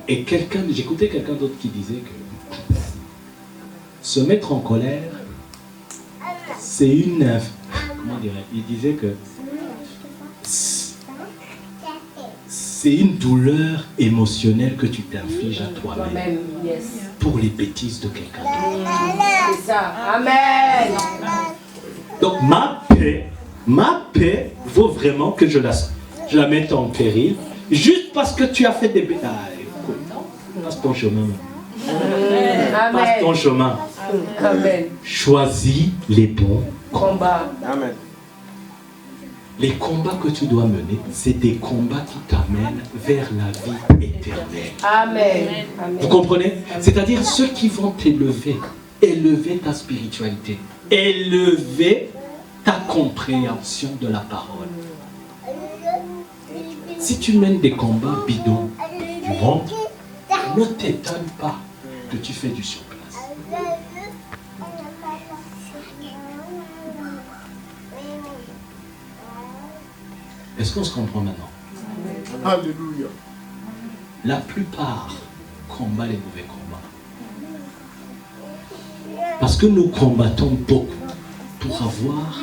Et j'écoutais quelqu'un d'autre qui disait que se mettre en colère, c'est une... Comment dirais-je? Il disait que c'est une douleur émotionnelle que tu t'infliges à toi-même Yes. pour les bêtises de quelqu'un d'autre. C'est ça. Amen. Donc ma paix vaut vraiment que je la mette en péril, juste parce que tu as fait des bêtises. Passe ton chemin. Passe ton chemin. Amen. Choisis les bons Combat. Amen. Les combats que tu dois mener, c'est des combats qui t'amènent vers la vie éternelle. Amen. Amen. Vous comprenez? C'est-à-dire ceux qui vont t'élever, élever ta spiritualité, élever ta compréhension de la parole. Si tu mènes des combats bidons du monde, ne t'étonne pas que tu fais du surplace. Est-ce qu'on se comprend maintenant? Alléluia. La plupart combattent les mauvais combats. Parce que nous combattons beaucoup pour avoir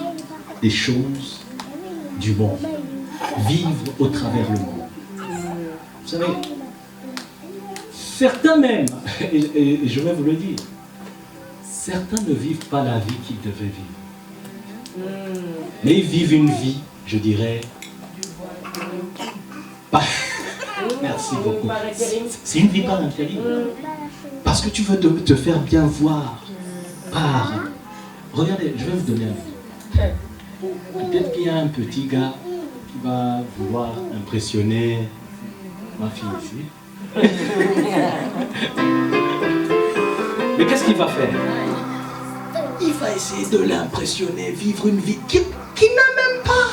des choses du monde. Vivre au travers le monde. Vous savez, certains même, et je vais vous le dire, certains ne vivent pas la vie qu'ils devaient vivre. Mais ils vivent une vie, je dirais, merci beaucoup. C'est une vie par intérim. Parce que tu veux te faire bien voir par... Regardez, je vais vous donner un exemple. Peut-être qu'il y a un petit gars qui va vouloir impressionner ma fille ici. Mais qu'est-ce qu'il va faire? Il va essayer de l'impressionner, vivre une vie qu'il n'a même pas.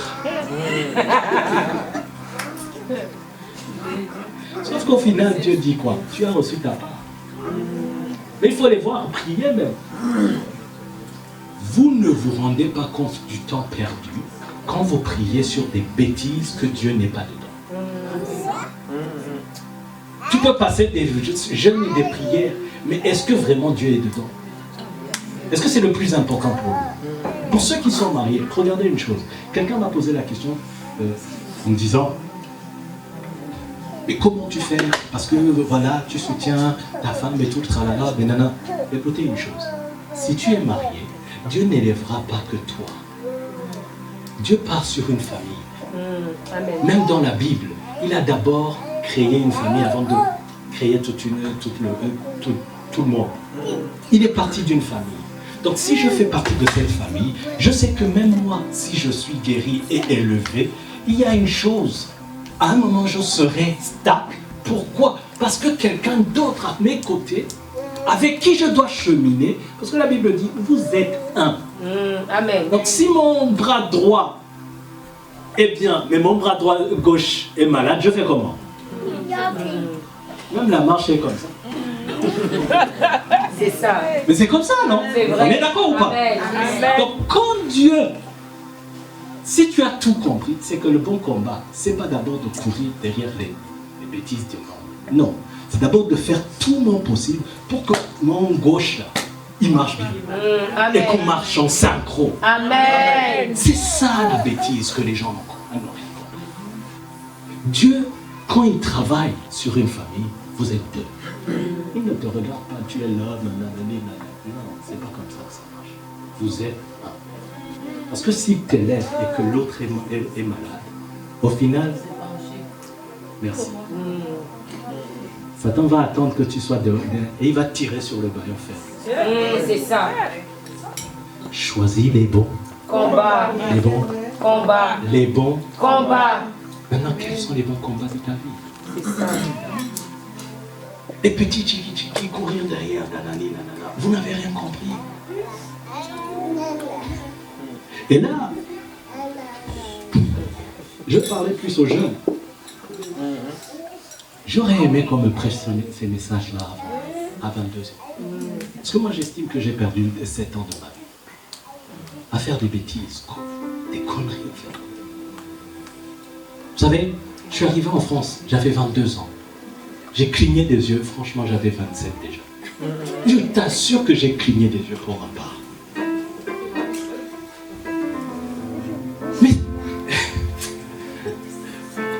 Sauf qu'au final, Dieu dit quoi? Tu as reçu ta part. Mais il faut les voir prier même. Vous ne vous rendez pas compte du temps perdu quand vous priez sur des bêtises que Dieu n'est pas dedans. Tu peux passer des jeûnes et des prières, mais est-ce que vraiment Dieu est dedans? Est-ce que c'est le plus important pour vous? Pour ceux qui sont mariés, regardez une chose. Quelqu'un m'a posé la question en me disant, mais comment tu fais? Parce que voilà, tu soutiens ta femme et tout le tralala, mais nana. Écoutez une chose. Si tu es marié, Dieu n'élèvera pas que toi. Dieu part sur une famille. Même dans la Bible, il a d'abord créé une famille avant de créer tout le monde. Il est parti d'une famille. Donc si je fais partie de cette famille, je sais que même moi, si je suis guéri et élevé, il y a une chose. À un moment, je serai stable. Pourquoi? Parce que quelqu'un d'autre à mes côtés, avec qui je dois cheminer, parce que la Bible dit, vous êtes un. Amen. Donc si mon bras droit est bien, mais mon bras droit gauche est malade, je fais comment? Même la marche est comme ça. C'est ça. Mais c'est comme ça, non? C'est vrai. On est d'accord ou pas? Amen. Donc quand Dieu, si tu as tout compris, c'est que le bon combat, c'est pas d'abord de courir derrière les bêtises du monde. Non, c'est d'abord de faire tout mon possible pour que mon gauche là, il marche bien. Et qu'on marche en synchro. Amen. C'est ça la bêtise que les gens ont compris. Dieu, quand il travaille sur une famille, vous êtes deux. Il ne te regarde pas, tu es l'homme, nanani. Non, c'est pas comme ça que ça marche. Vous êtes un. Parce que si tu élèves et que l'autre est malade, au final, merci. Satan va attendre que tu sois dehors et il va tirer sur le baillon faible. C'est ça. Choisis les bons. Combat. Les bons. Combat. Les bons. Combat. Maintenant, quels sont les bons combats de ta vie? C'est ça. Les petits qui courir derrière, nanani, nanana. Vous n'avez rien compris. Et là, je parlais plus aux jeunes. J'aurais aimé qu'on me prêche ces messages-là à 22 ans. Parce que moi, j'estime que j'ai perdu 7 ans de ma vie. À faire des bêtises, des conneries. Vous savez, je suis arrivé en France, j'avais 22 ans. J'ai cligné des yeux, franchement, j'avais 27 déjà. Je t'assure que j'ai cligné des yeux pour un bar. Mais,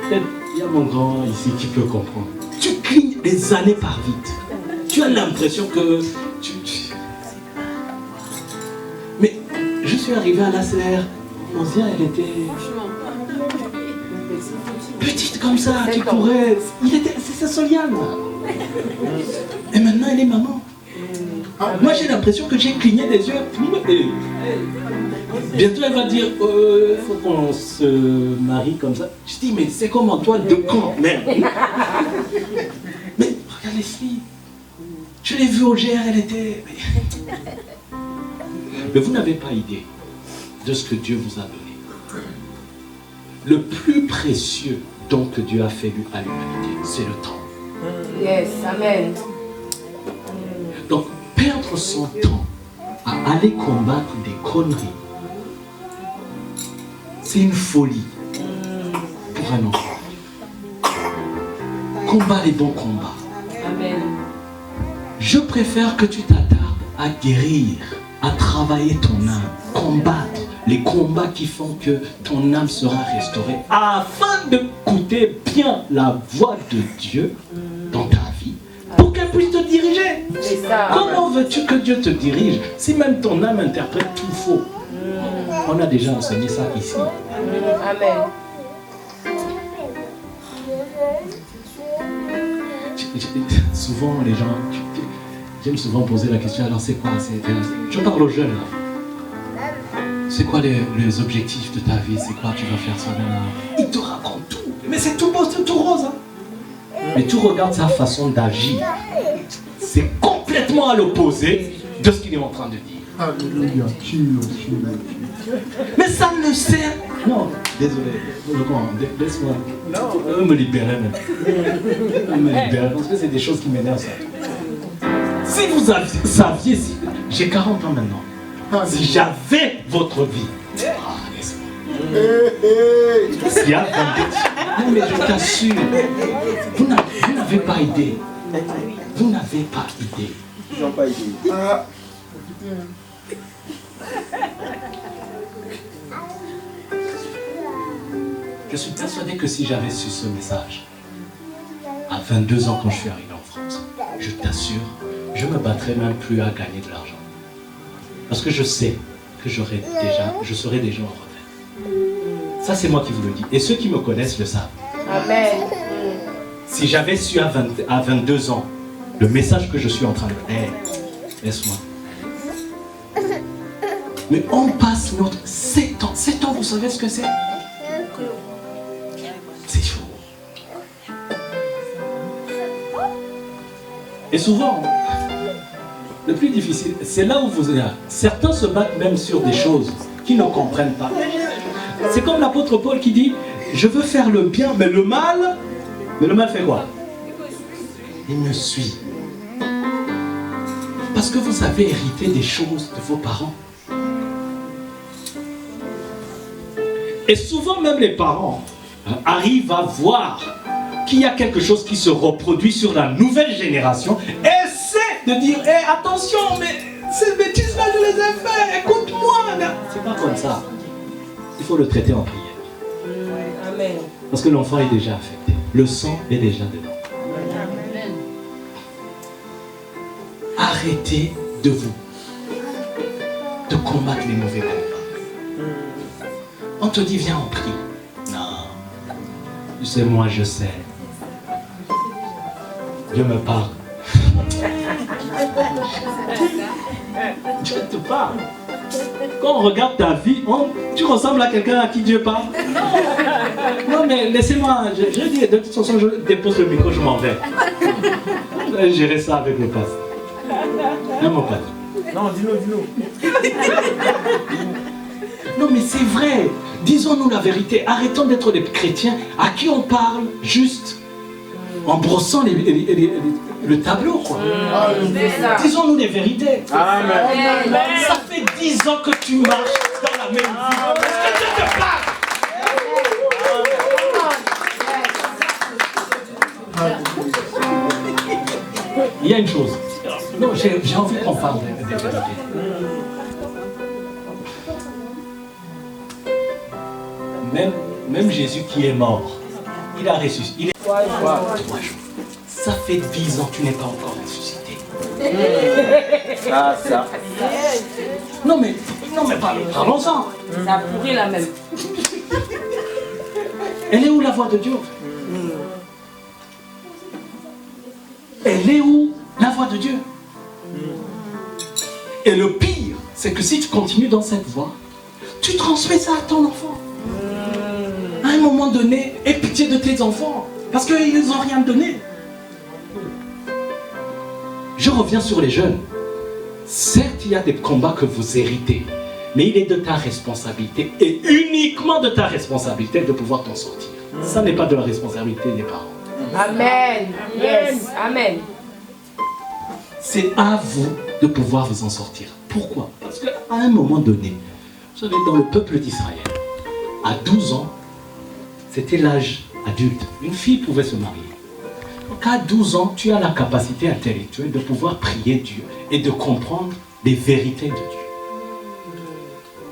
peut-être, il y a mon grand ici qui peut comprendre. Tu clignes, les années par vite. Tu as l'impression que Mais je suis arrivé à la CR. L'ancien, elle était petite comme ça, qui courait. C'est sa Soliane. Et maintenant, elle est maman. Moi, j'ai l'impression que j'ai cligné des yeux. Bientôt, elle va dire, faut qu'on se marie comme ça. Je dis, mais c'est comme Antoine de Camp, merde. Mais regarde les filles. Je l'ai vue au GR, elle était... Mais vous n'avez pas idée de ce que Dieu vous a donné. Le plus précieux don que Dieu a fait à l'humanité, c'est le temps. Yes, amen. Donc, perdre son temps à aller combattre des conneries, c'est une folie pour un enfant. Combat les bons combats. Amen. Je préfère que tu t'attardes à guérir, à travailler ton âme, combattre les combats qui font que ton âme sera restaurée, afin d'écouter bien la voix de Dieu dans ta vie, pour qu'elle puisse te diriger. C'est ça. Comment veux-tu que Dieu te dirige si même ton âme interprète tout faux? On a déjà enseigné ça ici. Amen. Souvent les gens, j'aime souvent poser la question, alors c'est quoi? Je parle aux jeunes là. C'est quoi les objectifs de ta vie? C'est quoi tu vas faire ça là? Ils te racontent tout. Mais c'est tout beau, c'est tout rose. Hein? Mais tu regardes sa façon d'agir. C'est complètement à l'opposé de ce qu'il est en train de dire. Alléluia. Mais ça ne sert... Non, désolé. Laisse-moi. Me libérer même. Me libérer, parce que c'est des choses qui m'énervent ça. Si vous saviez, j'ai 40 ans maintenant. Si j'avais votre vie, s'il y a 22, non mais je t'assure, vous n'avez pas idée. Vous n'avez pas idée. Ils n'ont pas idée. Je suis persuadé que si j'avais su ce message à 22 ans quand je suis arrivé en France, je t'assure, je ne me battrais même plus à gagner de l'argent. Parce que je sais que je serais déjà en retraite. Ça, c'est moi qui vous le dis. Et ceux qui me connaissent le savent. Amen. Si j'avais su à 22 ans le message que je suis en train de faire, laisse-moi. Mais on passe notre 7 ans. 7 ans, vous savez ce que c'est? C'est chaud. Et souvent, le plus difficile, c'est là où vous êtes. Certains se battent même sur des choses qu'ils ne comprennent pas. C'est comme l'apôtre Paul qui dit, je veux faire le bien, mais le mal fait quoi? Il me suit. Parce que vous avez hérité des choses de vos parents. Et souvent même les parents arrivent à voir qu'il y a quelque chose qui se reproduit sur la nouvelle génération. Essaie de dire, hey, attention, mais ces bêtises-là, je les ai fait, écoute-moi. C'est pas comme ça. Il faut le traiter en prière. Amen. Parce que l'enfant est déjà affecté. Le sang est déjà dedans. Amen. Arrêtez de combattre les mauvais combats. On te dit, viens, on prie. Non. Tu sais, moi, je sais. Je me parle. Je te parle. Quand on regarde ta vie, tu ressembles à quelqu'un à qui Dieu parle. Non, mais laissez-moi. Je dis, de toute façon, je dépose le micro, je m'en vais. Je vais gérer ça avec le pasteur. Non, mon père. Non, dis-nous. Non, mais c'est vrai. Disons-nous la vérité. Arrêtons d'être des chrétiens à qui on parle juste en brossant le tableau, quoi. Disons-nous les vérités. Amen. Ça fait 10 ans que tu marches dans la même vie. Est-ce que Dieu te parle? Il y a une chose. Non, j'ai envie qu'on parle des vérités. Même Jésus qui est mort, il a ressuscité. Il est 3 jours. Ça fait 10 ans que tu n'es pas encore ressuscité. Ça. Non mais parlons-en. Ça pourrit la même. Elle est où la voix de Dieu? Elle est où la voix de Dieu? Et le pire, c'est que si tu continues dans cette voie, tu transmets ça à ton enfant. À un moment donné, aie pitié de tes enfants, parce qu'ils n'ont rien donné. Je reviens sur les jeunes. Certes, il y a des combats que vous héritez, mais il est de ta responsabilité, et uniquement de ta responsabilité, de pouvoir t'en sortir. Ça n'est pas de la responsabilité des parents. Amen. Yes. Amen. C'est à vous de pouvoir vous en sortir. Pourquoi? Parce qu'à un moment donné, vous savez, dans le peuple d'Israël, à 12 ans, c'était l'âge adulte. Une fille pouvait se marier. Donc à 12 ans, tu as la capacité intellectuelle de pouvoir prier Dieu et de comprendre les vérités de Dieu.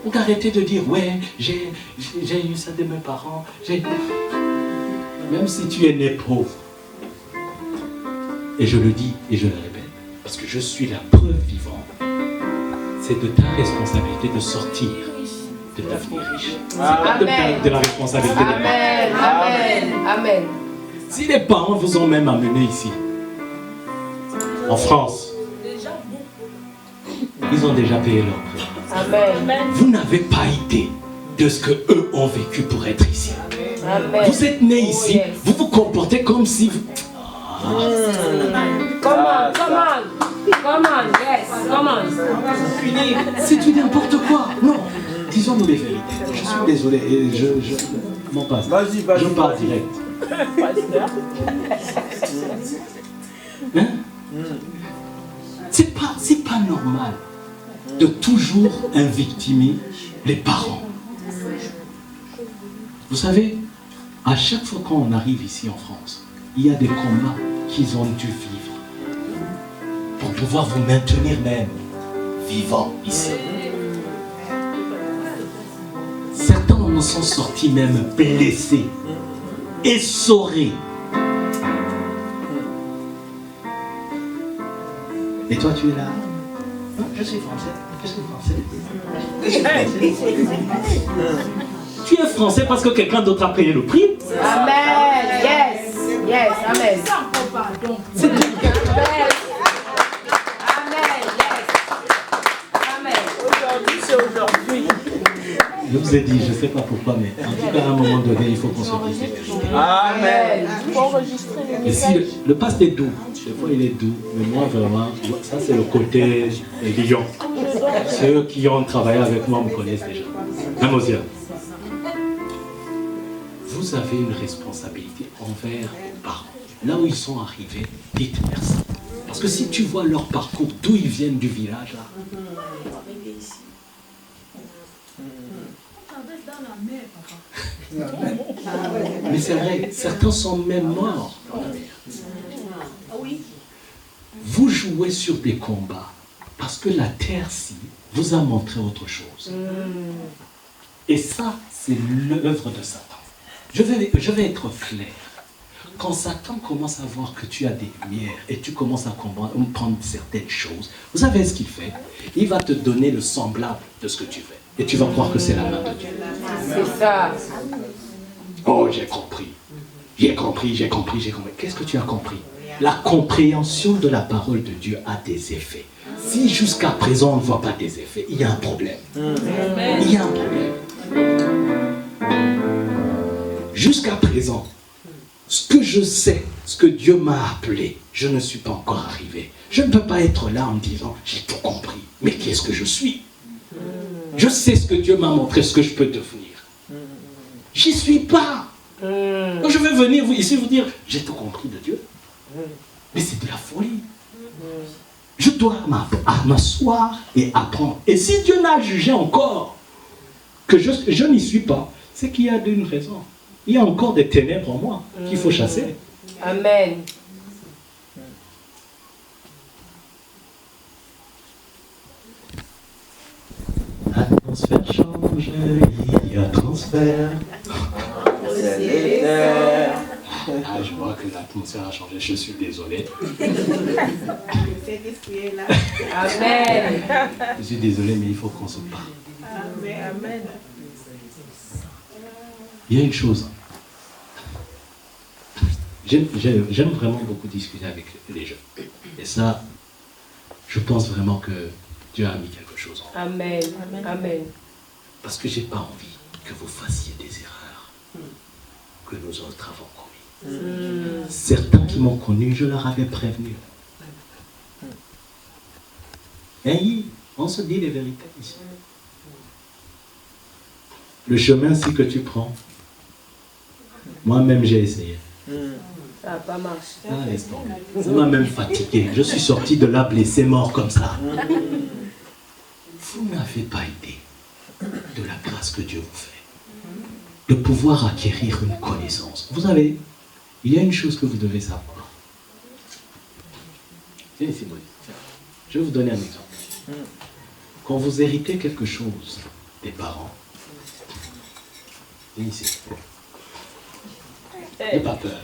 Donc arrêtez de dire, ouais, j'ai eu ça de mes parents. Même si tu es né pauvre, et je le dis et je le répète, parce que je suis la preuve vivante, c'est de ta responsabilité de sortir, de devenir riche. C'est pas de la responsabilité des parents. Amen. Si les parents vous ont même amené ici, en France, ils ont déjà payé leur prix. Amen. Vous n'avez pas idée de ce que eux ont vécu pour être ici. Amen. Vous êtes nés ici, vous vous comportez comme si vous... Come on, yes, come on. C'est du n'importe quoi. Non, disons-nous les vérités. Je suis désolé, et je m'en passe. Vas-y. Je pars direct. Hein? C'est pas normal de toujours invictimer les parents. Vous savez, à chaque fois qu'on arrive ici en France, il y a des combats qu'ils ont dû vivre pour pouvoir vous maintenir même vivant ici. Certains en sont sortis même blessés, essorés. Et toi, tu es là? Non, je suis français. Je suis français. Tu es français parce que quelqu'un d'autre a payé le prix? Amen. Yes. Amen. C'est tout. Je vous ai dit, je ne sais pas pourquoi, mais en tout cas, à un moment donné, il faut qu'on se dise. Amen. Et si le paste est doux, des fois il est doux, mais moi vraiment, ça c'est le côté lion. Ceux qui ont travaillé avec moi me connaissent déjà. Même aux yeux. Vous avez une responsabilité envers vos parents. Là où ils sont arrivés, dites merci. Parce que si tu vois leur parcours, d'où ils viennent du village là. Mais c'est vrai, certains sont même morts dans la mer. Vous jouez sur des combats parce que la terre-ci vous a montré autre chose. Et ça, c'est l'œuvre de Satan. Je vais être clair. Quand Satan commence à voir que tu as des lumières et tu commences à comprendre certaines choses, vous savez ce qu'il fait? Il va te donner le semblable de ce que tu fais. Et tu vas croire que c'est la main de Dieu. C'est ça. Oh, j'ai compris. J'ai compris. Qu'est-ce que tu as compris? La compréhension de la parole de Dieu a des effets. Si jusqu'à présent on ne voit pas des effets, il y a un problème. Il y a un problème. Jusqu'à présent, ce que je sais, ce que Dieu m'a appelé, je ne suis pas encore arrivé. Je ne peux pas être là en me disant, j'ai tout compris. Mais qu'est-ce que je suis? Je sais ce que Dieu m'a montré, ce que je peux devenir. J'y suis pas. Donc je vais venir ici vous dire, j'ai tout compris de Dieu. Mais c'est de la folie. Je dois m'asseoir et apprendre. Et si Dieu n'a jugé encore que je n'y suis pas, c'est qu'il y a une raison. Il y a encore des ténèbres en moi qu'il faut chasser. Amen. L'atmosphère change, il y a transfert. Ah, je vois que l'atmosphère a changé, je suis désolé. Amen. Je suis désolé, mais il faut qu'on se parle. Amen. Il y a une chose. J'aime vraiment beaucoup discuter avec les jeunes. Et ça, je pense vraiment que Dieu a mis quelque chose en vous. Amen. Amen. Parce que je n'ai pas envie que vous fassiez des erreurs que nous autres avons commises. Certains qui m'ont connu, je leur avais prévenu. Et on se dit les vérités ici. Le chemin, si que tu prends, moi-même j'ai essayé. Ça n'a pas marché. Ah, laisse tomber. Ça m'a même fatigué. Je suis sorti de là blessé, mort comme ça. Vous n'avez pas idée de la grâce que Dieu vous fait. De pouvoir acquérir une connaissance. Vous savez, il y a une chose que vous devez savoir. Viens ici, Maurice. Je vais vous donner un exemple. Quand vous héritez quelque chose des parents, viens ici. N'aie pas peur.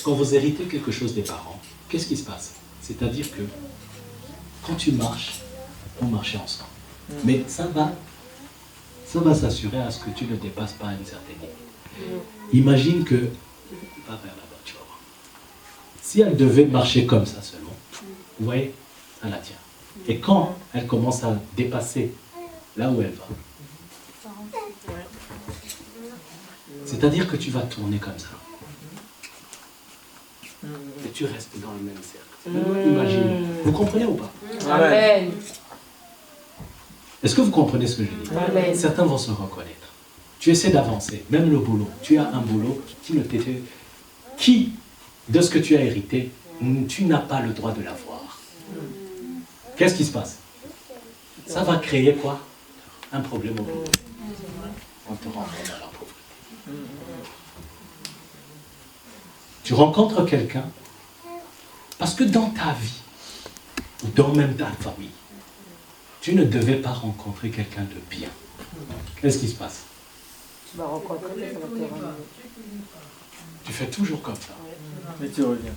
Quand vous héritez quelque chose des parents, qu'est-ce qui se passe? C'est-à-dire que quand tu marches, vous marchez ensemble. Mais ça va s'assurer à ce que tu ne dépasses pas une certaine limite. Imagine que, va vers là-bas, tu vas voir. Si elle devait marcher comme ça seulement, vous voyez, ça la tient. Et quand elle commence à dépasser là où elle va, c'est-à-dire que tu vas tourner comme ça. Et tu restes dans le même cercle. Imagine. Vous comprenez ou pas? Amen. Est-ce que vous comprenez ce que je dis? Amen. Certains vont se reconnaître. Tu essaies d'avancer, même le boulot. Tu as un boulot qui, de ce que tu as hérité, tu n'as pas le droit de l'avoir. Qu'est-ce qui se passe? Ça va créer quoi? Un problème au boulot. On te renvoie dans la pauvreté. Tu rencontres quelqu'un parce que dans ta vie, ou dans même ta famille, tu ne devais pas rencontrer quelqu'un de bien. Qu'est-ce qui se passe? Tu vas rencontrer, mais ça va te ramener. Tu fais toujours comme ça. Mais tu reviens.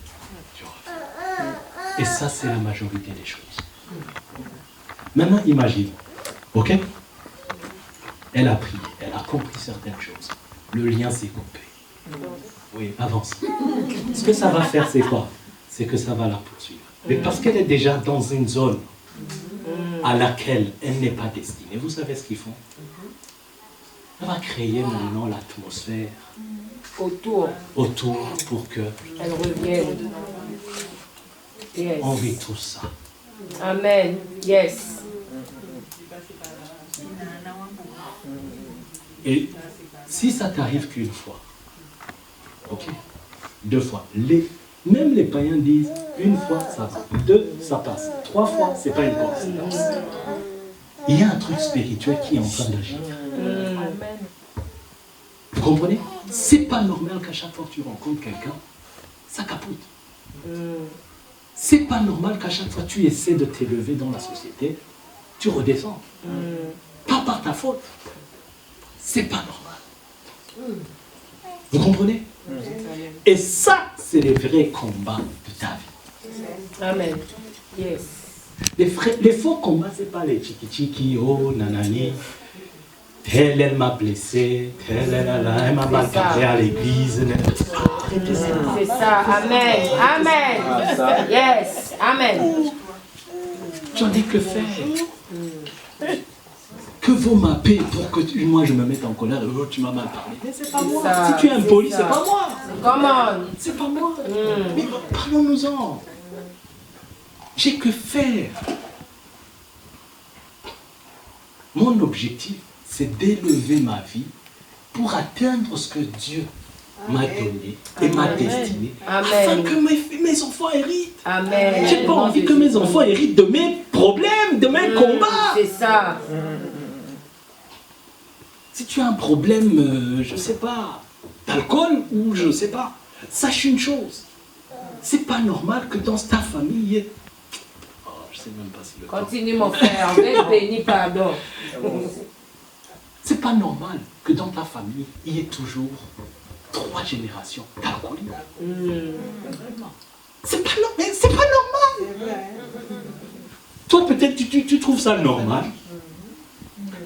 Tu reviens. Et ça, c'est la majorité des choses. Maintenant, imagine, ok? Elle a prié, elle a compris certaines choses. Le lien s'est coupé. Oui, avance. Ce que ça va faire, c'est quoi? C'est que ça va la poursuivre. Mais parce qu'elle est déjà dans une zone à laquelle elle n'est pas destinée, vous savez ce qu'ils font? On va créer maintenant l'atmosphère autour pour que Elle revienne. Yes. on vit tout ça. Amen. Yes. Et si ça t'arrive qu'une fois, ok, 2 fois, même les païens disent, 1 fois ça va, 2 ça passe, 3 fois c'est pas une coïncidence. Il y a un truc spirituel qui est en train d'agir. Vous comprenez? C'est pas normal qu'à chaque fois que tu rencontres quelqu'un, ça capote. C'est pas normal qu'à chaque fois que tu essaies de t'élever dans la société, tu redescends. Pas par ta faute. C'est pas normal. Vous comprenez? Et ça, c'est les vrais combats de ta vie. Amen. Yes. Les faux combats, c'est pas les tchiki-tchiki, oh nanani, elle m'a blessé, elle m'a mal parlé à l'église. Arrêtez ça. C'est ça. Amen. Amen. Yes. Amen. J'en ai que faire. Que vaut ma paix pour que moi je me mette en colère? Oh, tu m'as mal parlé. Mais c'est pas moi. Ça, Si tu es impoli, c'est c'est ça. pas moi. Come on. C'est pas moi. Mais parlons-nous-en. J'ai que faire. Mon objectif, c'est d'élever ma vie pour atteindre ce que Dieu m'a donné et m'a destiné, Amen. afin que mes enfants héritent. Amen. J'ai pas envie que mes enfants héritent de mes problèmes, de mes combats. C'est ça. Si tu as un problème, je sais pas, d'alcool ou je sais pas, sache une chose. C'est pas normal que dans ta famille, il y ait... Oh, je sais même pas si le temps... Continue mon frère. Reste béni, pardon. C'est pas normal que dans ta famille, il y ait toujours 3 générations d'alcooliques. C'est pas normal. Toi, peut-être, tu trouves ça normal.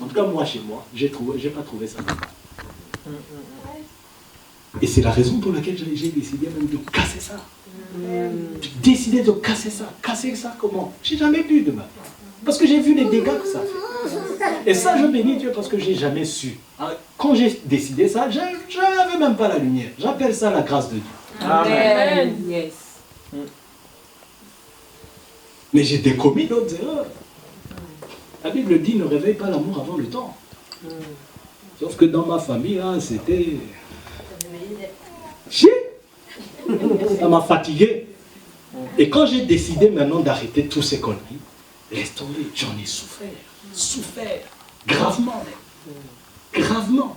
En tout cas, moi, chez moi, j'ai pas trouvé ça normal. Et c'est la raison pour laquelle j'ai décidé même de casser ça. J'ai décidé de casser ça. Casser ça comment? J'ai jamais vu de ma vie. Parce que j'ai vu les dégâts que ça fait. Et ça, je bénis Dieu parce que j'ai jamais su. Quand j'ai décidé ça, je n'avais même pas la lumière. J'appelle ça la grâce de Dieu. Amen. Yes. Mais j'ai commis d'autres erreurs. La Bible dit ne réveille pas l'amour avant le temps. Sauf que dans ma famille, là, c'était... Chier. Ça m'a fatigué. Et quand j'ai décidé maintenant d'arrêter tous ces conneries, laisse tomber, j'en ai souffert, gravement, gravement.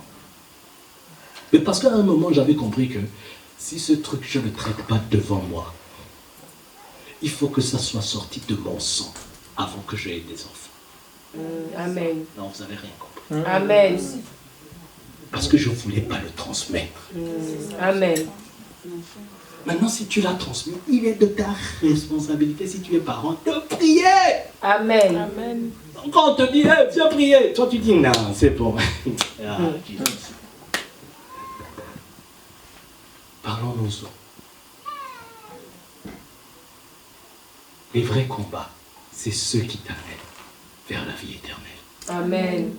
Mais parce qu'à un moment, j'avais compris que si ce truc, je ne le traite pas devant moi, il faut que ça soit sorti de mon sang avant que j'aie des enfants. Amen. Non, vous n'avez rien compris. Amen. Parce que je ne voulais pas le transmettre. Amen. Maintenant, si tu l'as transmis, il est de ta responsabilité, si tu es parent, de prier. Amen. Amen. Quand on te dit, hey, viens prier, toi tu dis, non, c'est bon. Ah, Jesus. Parlons-nous-en. Les vrais combats, c'est ceux qui t'amènent vers la vie éternelle. Amen.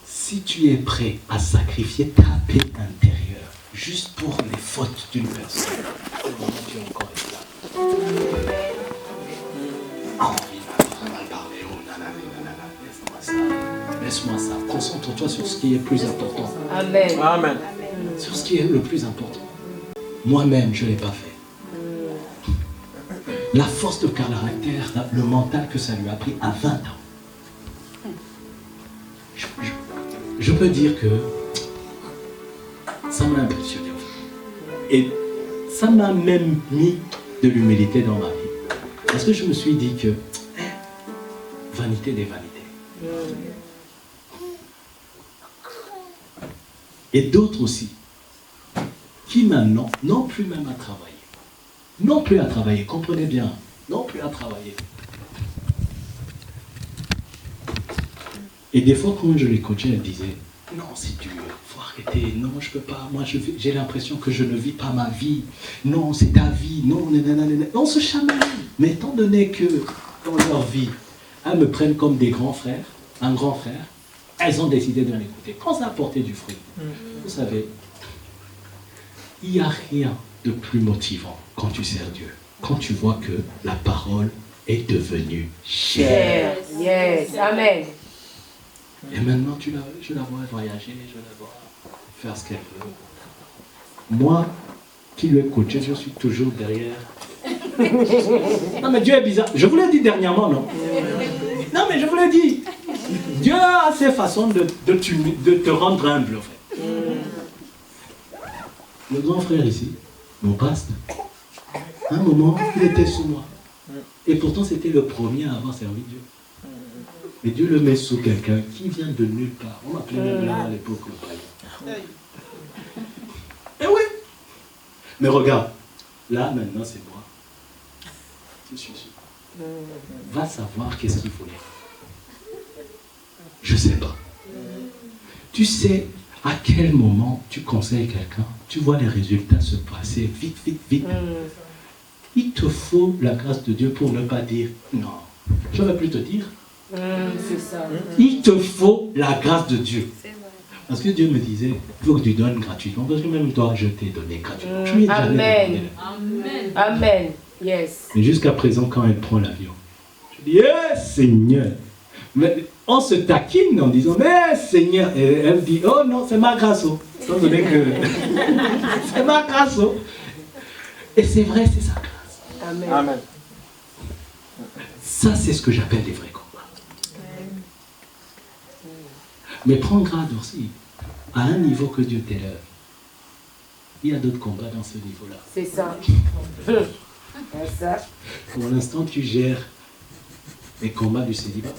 Si tu es prêt à sacrifier ta paix intérieure juste pour les fautes d'une personne, tu es encore là. Ah, il va mal parler. Oh, laisse-moi ça. Laisse-moi ça. Concentre-toi sur ce qui est plus important. Amen. Amen. Sur ce qui est le plus important. Moi-même, je ne l'ai pas fait. La force de caractère, le mental que ça lui a pris à 20 ans. Je peux dire que ça m'a impressionné. Et ça m'a même mis de l'humilité dans ma vie. Parce que je me suis dit que, vanité des vanités. Et d'autres aussi, qui maintenant n'ont plus même à travailler. Non plus à travailler, comprenez bien, non plus à travailler. Et des fois, quand je les coachais, elles disaient, non, c'est dur, il faut arrêter, non, je ne peux pas, moi j'ai l'impression que je ne vis pas ma vie, non, c'est ta vie, non, nanana. On se chamaille. Mais étant donné que dans leur vie, elles me prennent comme des grands frères, un grand frère, elles ont décidé de m'écouter. Quand ça a porté du fruit, vous savez, il n'y a rien de plus motivant quand tu sers Dieu, quand tu vois que la parole est devenue chère. Yes. Amen. Et maintenant, je la vois voyager, je la vois faire ce qu'elle veut. Moi, qui lui ai coaché, je suis toujours derrière. Non, mais Dieu est bizarre. Je vous l'ai dit dernièrement, non? Non, mais je vous l'ai dit. Dieu a ses façons de te rendre humble, en fait. Le grand frère ici, mon pasteur, à un moment, il était sous moi. Et pourtant, c'était le premier à avoir servi Dieu. Mais Dieu le met sous quelqu'un qui vient de nulle part. On m'appelait même là à l'époque le païen. Eh oui. Mais regarde, là maintenant c'est moi. Je suis sûr. Va savoir qu'est-ce qu'il faut dire. Je ne sais pas. Tu sais à quel moment tu conseilles quelqu'un, tu vois les résultats se passer vite, vite, vite. Il te faut la grâce de Dieu pour ne pas dire non. Je ne vais plus te dire. C'est ça. Il te faut la grâce de Dieu. Parce que Dieu me disait, il faut que tu donnes gratuitement. Parce que même toi, je t'ai donné gratuitement. Je lui ai jamais donné. Amen. Amen. Yes. Mais jusqu'à présent, quand elle prend l'avion, je dis, Seigneur, Mais on se taquine en disant, mais Seigneur, et elle dit, oh non, c'est ma grâce. Étant donné que c'est ma grâce. Et c'est vrai, c'est sa grâce. Amen. Amen. Ça, c'est ce que j'appelle les vrais combats. Mais prends garde aussi, à un niveau que Dieu t'élève. Il y a d'autres combats dans ce niveau-là. C'est ça. C'est ça. Pour l'instant, tu gères les combats du célibat.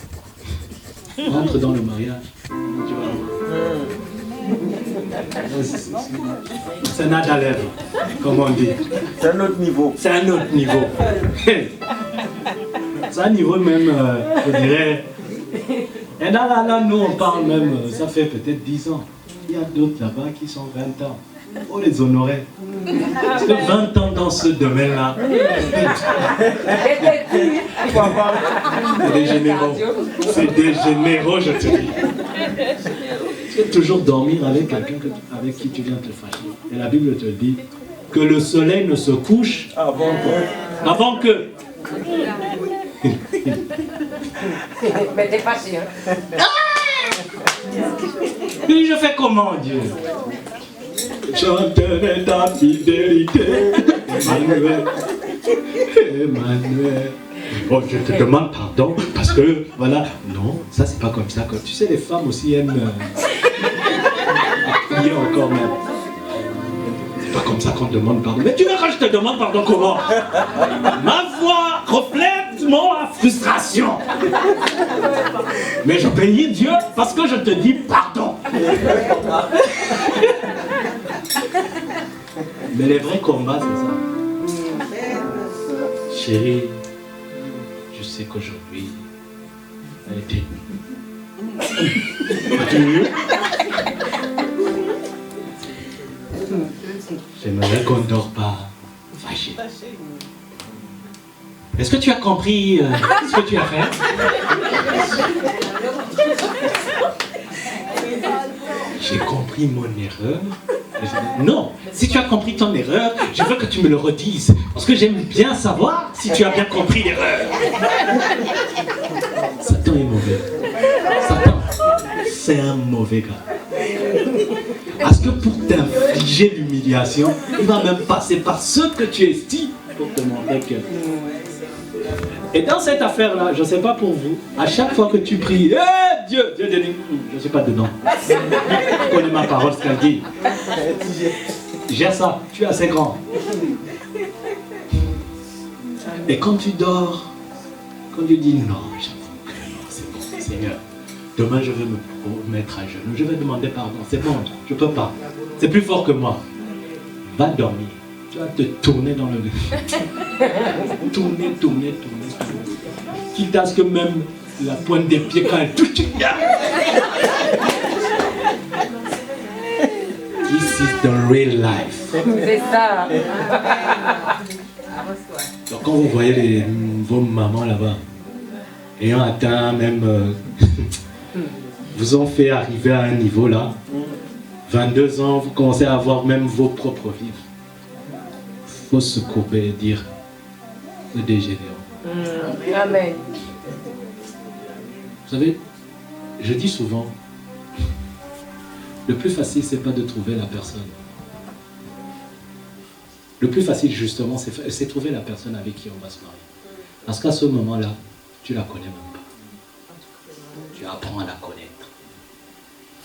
Entre dans le mariage. Tu vas voir. C'est nage à lèvres, comme on dit. C'est un autre niveau. C'est un autre niveau. C'est un niveau même, je dirais. Et là, nous, on parle même, ça fait peut-être 10 ans. Il y a d'autres là-bas qui sont 20 ans. Oh, les honorer. Parce que 20 ans dans ce domaine-là, c'est des généraux. C'est des généraux, je te dis. Tu peux toujours dormir avec quelqu'un avec qui tu viens te fâcher. Et la Bible te dit que le soleil ne se couche avant que. Mais t'es fâché, hein? Puis je fais comment, Dieu? Chanterai ta fidélité, Emmanuel. Emmanuel. Oh, je te demande pardon parce que, voilà. Non, ça c'est pas comme ça. Tu sais, les femmes aussi aiment appuyer encore même. C'est pas comme ça qu'on demande pardon. Mais tu vois quand je te demande pardon comment? Ma voix reflète ma frustration. Mais je bénis Dieu parce que je te dis pardon. Mais les vrais combats, c'est ça. Chérie, je sais qu'aujourd'hui, elle était... J'aimerais qu'on ne dort pas fâché. Est-ce que tu as compris ce que tu as fait? J'ai compris mon erreur. Non, si tu as compris ton erreur, je veux que tu me le redises. Parce que j'aime bien savoir si tu as bien compris l'erreur. Satan est mauvais. Satan, c'est un mauvais gars. Parce que pour t'infliger l'humiliation, il va même passer par ce que tu estimes pour te montrer que... Et dans cette affaire-là, je ne sais pas pour vous, à chaque fois que tu pries, hey, Dieu dit, je ne suis pas dedans. Tu connais ma parole, ce qu'elle dit. J'ai ça, tu es assez grand. Et quand tu dors, quand tu dis non, j'avoue que non, c'est bon, Seigneur, demain je vais me mettre à genoux, je vais demander pardon, c'est bon, je ne peux pas, c'est plus fort que moi. Va dormir. Tu vas te tourner dans le lit. Tourner. Quitte à ce que même la pointe des pieds, quand elle touche, This is the real life. C'est ça. Donc quand vous voyez vos mamans là-bas, ayant atteint même... vous ont fait arriver à un niveau là, 22 ans, vous commencez à avoir même vos propres vies. Il faut se courber et dire le dégénérant. Amen. Vous savez, je dis souvent, le plus facile, c'est pas de trouver la personne. Le plus facile, justement, c'est trouver la personne avec qui on va se marier. Parce qu'à ce moment-là, tu la connais même pas. Tu apprends à la connaître.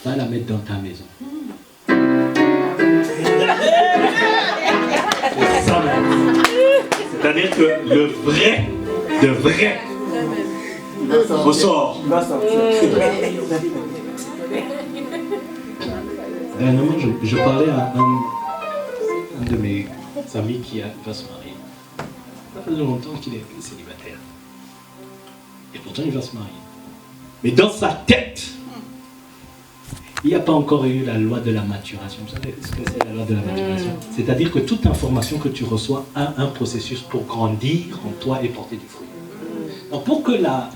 Va la mettre dans ta maison. C'est ça même. C'est-à-dire que le vrai, de vrai, ressort. Dernièrement, je parlais à un de mes amis qui va se marier. Ça fait longtemps qu'il est célibataire. Et pourtant, il va se marier. Mais dans sa tête, il n'y a pas encore eu la loi de la maturation. Vous savez ce que c'est la loi de la maturation? C'est-à-dire que toute information que tu reçois a un processus pour grandir en toi et porter du fruit. Donc pour que la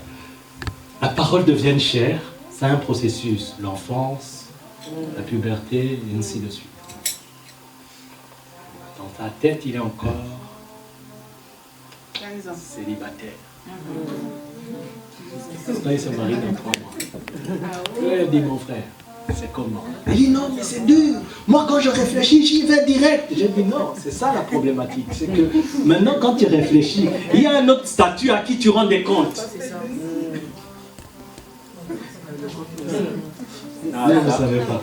parole devienne chère, ça a un processus. L'enfance, la puberté, et ainsi de suite. Dans ta tête, il est encore célibataire. Là, il se marie dans 3 mois. Il a dit, mon frère, c'est comment? Il dit, non, mais c'est dur. Moi, quand je réfléchis, j'y vais direct. J'ai dit, non, c'est ça la problématique. C'est que maintenant, quand tu réfléchis, il y a un autre statut à qui tu rends des comptes. Ah, vous ne savez pas.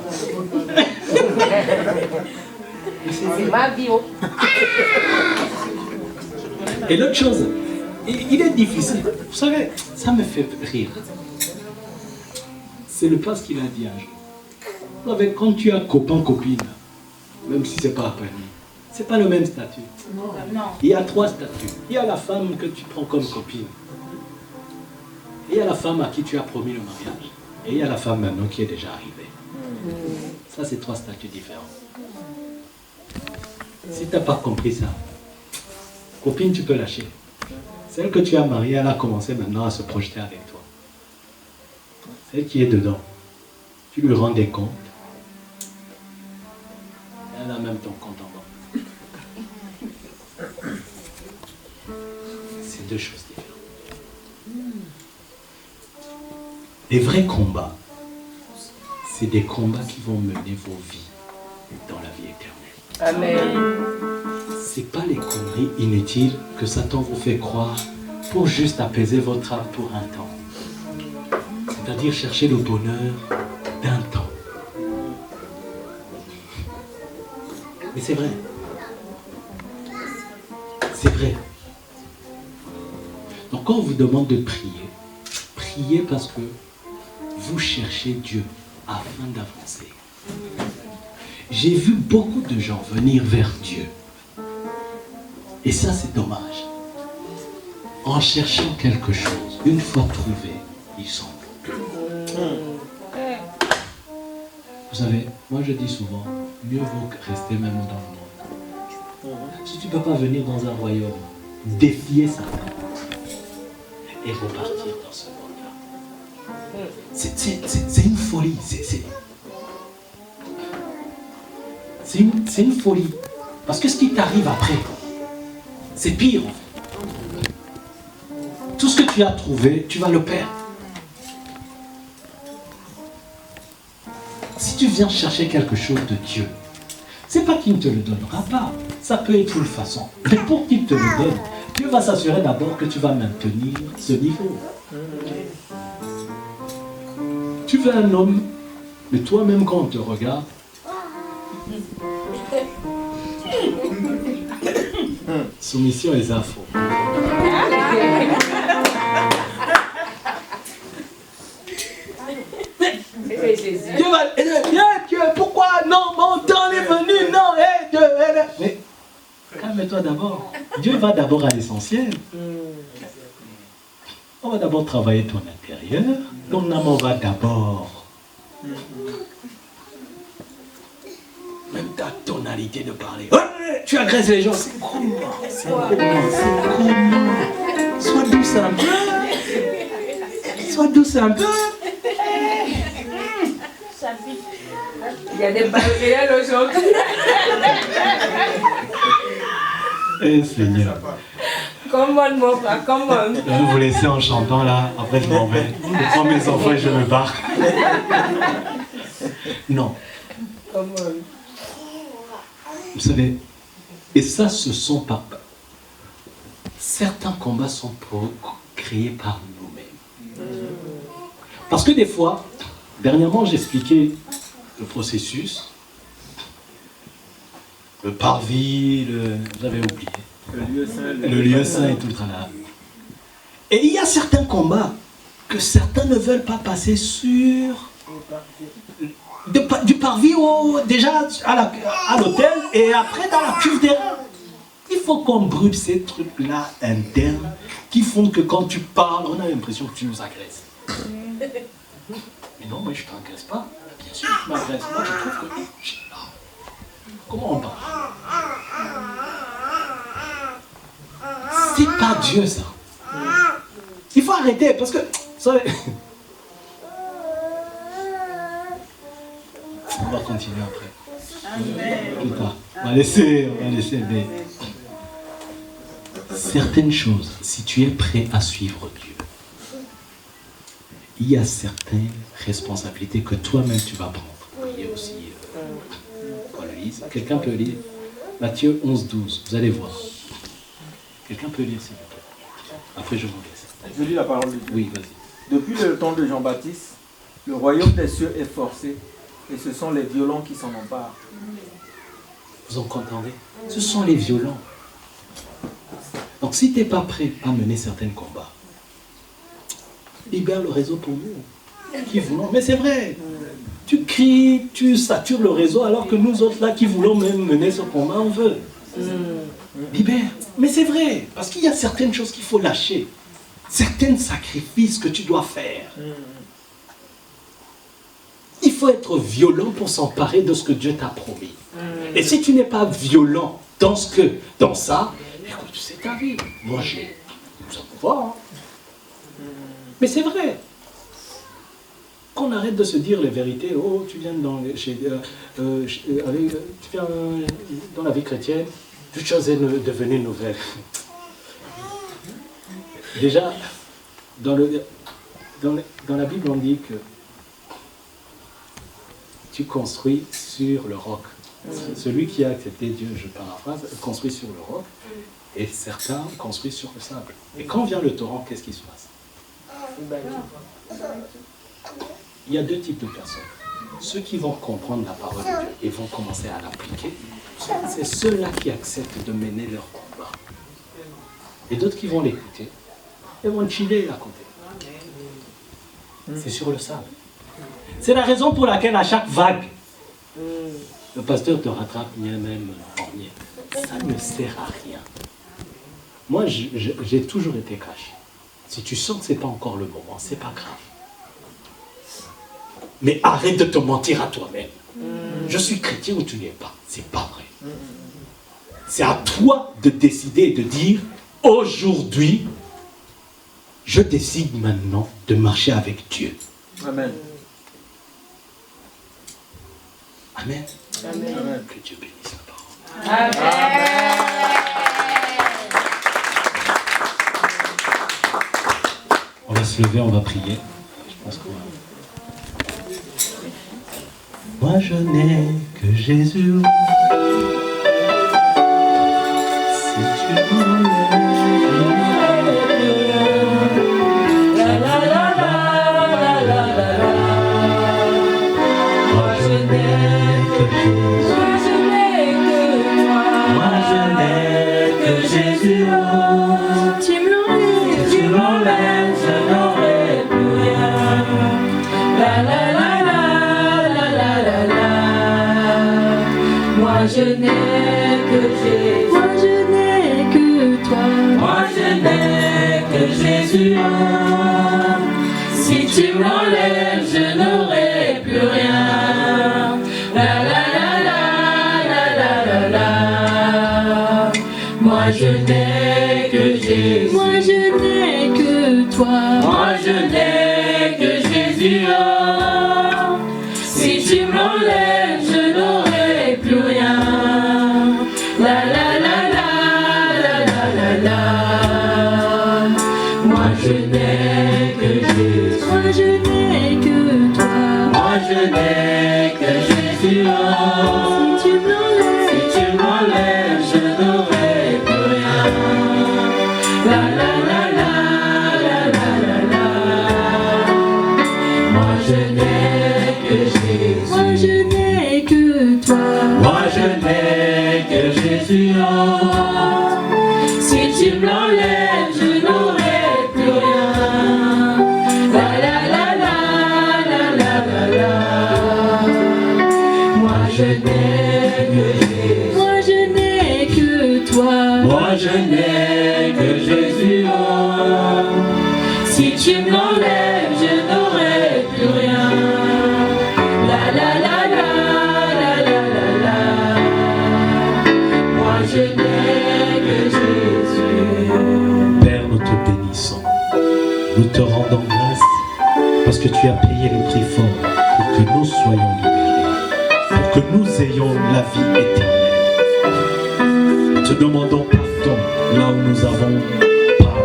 C'est ma vie. Et l'autre chose, il est difficile. Vous savez, ça me fait rire. C'est le passe qu'il a dit un jour. Vous savez, quand tu as copain-copine, même si ce n'est pas permis, ce n'est pas le même statut. Non. Il y a 3 statuts. Il y a la femme que tu prends comme copine. Il y a la femme à qui tu as promis le mariage. Et il y a la femme maintenant qui est déjà arrivée. Ça, c'est 3 statuts différents. Si tu n'as pas compris ça, copine, tu peux lâcher. Celle que tu as mariée, elle a commencé maintenant à se projeter avec toi. Celle qui est dedans, tu lui rends des comptes. Elle a même ton compte en banque. C'est 2 choses différentes. Les vrais combats, c'est des combats qui vont mener vos vies dans la vie éternelle. Amen. C'est pas les conneries inutiles que Satan vous fait croire pour juste apaiser votre âme pour un temps. C'est-à-dire chercher le bonheur d'un temps. Mais c'est vrai. C'est vrai. Donc quand on vous demande de prier, priez parce que vous cherchez Dieu afin d'avancer. J'ai vu beaucoup de gens venir vers Dieu. Et ça, c'est dommage. En cherchant quelque chose, une fois trouvé, ils sont. Vous savez, moi je dis souvent, mieux vaut rester même dans le monde. Si tu ne peux pas venir dans un royaume, défier Satan et repartir dans ce monde-là. C'est une folie. C'est une folie. Parce que ce qui t'arrive après, c'est pire. Tout ce que tu as trouvé, tu vas le perdre. Si tu viens chercher quelque chose de Dieu, c'est pas qu'il ne te le donnera pas. Ça peut être une façon. Mais pour qu'il te le donne, Dieu va s'assurer d'abord que tu vas maintenir ce niveau. Tu veux un homme, mais toi-même quand on te regarde, soumission et infos. Dieu va, Dieu, pourquoi non, mon temps est venu, non, Dieu, mais calme-toi d'abord. Dieu va d'abord à l'essentiel. On va d'abord travailler ton intérieur, ton âme va d'abord. Même ta tonalité de parler. Tu agresses les gens, c'est comment? Sois douce un peu. Sois douce un peu. Il y a des balles réelles aujourd'hui. Eh Seigneur. Comment mon frère, comment? Je vais vous laisser en chantant là, après je m'en vais. Je prends mes enfants et je me barre. Non. Comment? Vous savez, et ça ce sont pas... Certains combats sont créés par nous-mêmes. Parce que des fois, dernièrement j'expliquais le processus, le parvis, j'avais oublié. Le lieu saint et tout le tralala. Et il y a certains combats que certains ne veulent pas passer sur du parvis déjà à l'hôtel et après dans la cuve des reins. Il faut qu'on brûle ces trucs-là internes qui font que quand tu parles, on a l'impression que tu nous agresses. Mais non, moi je ne t'agresse pas. Bien sûr, tu m'agresses. Moi je trouve que... Comment on parle? C'est pas Dieu ça. Il faut arrêter parce que... Vous savez... On va continuer après. Plus tard. On va laisser mais... Certaines choses, si tu es prêt à suivre Dieu, il y a certaines responsabilités que toi-même tu vas prendre. Il y a aussi, voilà, quelqu'un peut lire Matthieu 11, 12, vous allez voir. Quelqu'un peut lire, s'il vous plaît. Après, je vous laisse. Je lis la parole de Dieu. Oui, vas-y. Depuis le temps de Jean-Baptiste, le royaume des cieux est forcé, et ce sont les violents qui s'en emparent. Vous en entendez? Ce sont les violents. Donc, si tu n'es pas prêt à mener certains combats, libère le réseau pour nous, qui voulons. Mais c'est vrai, tu cries, tu satures le réseau, alors que nous autres là qui voulons même mener ce combat, on veut. Libère. Mais c'est vrai, parce qu'il y a certaines choses qu'il faut lâcher, certains sacrifices que tu dois faire. Il faut être violent pour s'emparer de ce que Dieu t'a promis. Et si tu n'es pas violent dans ça, écoute, c'est ta vie. Moi, ça me va. Hein. Mais c'est vrai. Qu'on arrête de se dire les vérités. Oh, tu viens dans la vie chrétienne, toute chose est devenue nouvelle. Déjà, dans la Bible, on dit que tu construis sur le roc. Celui qui a accepté Dieu, je paraphrase, construit sur le roc, et certains construisent sur le sable. Et quand vient le torrent, qu'est-ce qui se passe? Il y a deux types de personnes. Ceux qui vont comprendre la parole de Dieu et vont commencer à l'appliquer, c'est ceux-là qui acceptent de mener leur combat. Et d'autres qui vont l'écouter et vont chiller à côté. C'est sur le sable. C'est la raison pour laquelle à chaque vague, le pasteur te rattrape, même ornier. Ça ne sert à rien. Moi, j'ai toujours été caché. Si tu sens que ce n'est pas encore le moment, ce n'est pas grave. Mais arrête de te mentir à toi-même. Je suis chrétien ou tu n'es pas. C'est pas vrai. C'est à toi de décider et de dire, aujourd'hui, je décide maintenant de marcher avec Dieu. Amen. Amen. Amen. Que Dieu bénisse la parole. Amen. On va se lever, on va prier. Je pense qu'on va... Moi je n'ai que Jésus. Si tu je n'ai que Jésus. Moi je n'ai que toi. Moi je n'ai que Jésus. Si tu m'enlèves, je n'aurai plus rien. La la la la la la la la. Moi je n'ai que Jésus. Moi je n'ai que toi. Moi je n'ai que Jésus. Si tu m'enlèves, je n'aurai plus rien. La la la la la la la la. Moi je n'ai que Jésus. Moi je n'ai que toi. Moi je n'ai que Jésus. Si tu m'enlèves, je n'aurai plus rien. La la la la la la la la. Moi je n'ai que Jésus. Moi je n'ai que toi. Moi je n'ai que Jésus. Si tu me l'enlèves, je n'aurai plus rien. La la la la la la la la. Moi je n'ai que Jésus. Moi je n'ai que toi. Moi je n'ai que Jésus. Si tu me l'enlèves, je n'aurai plus rien. La la la la la la la la. Moi je n'ai que Jésus. Père, nous te bénissons. Nous te rendons grâce parce que tu as payé le prix fort pour que nous soyons libérés, pour que nous ayons la vie éternelle. Nous te demandons pardon là où nous n'avons pas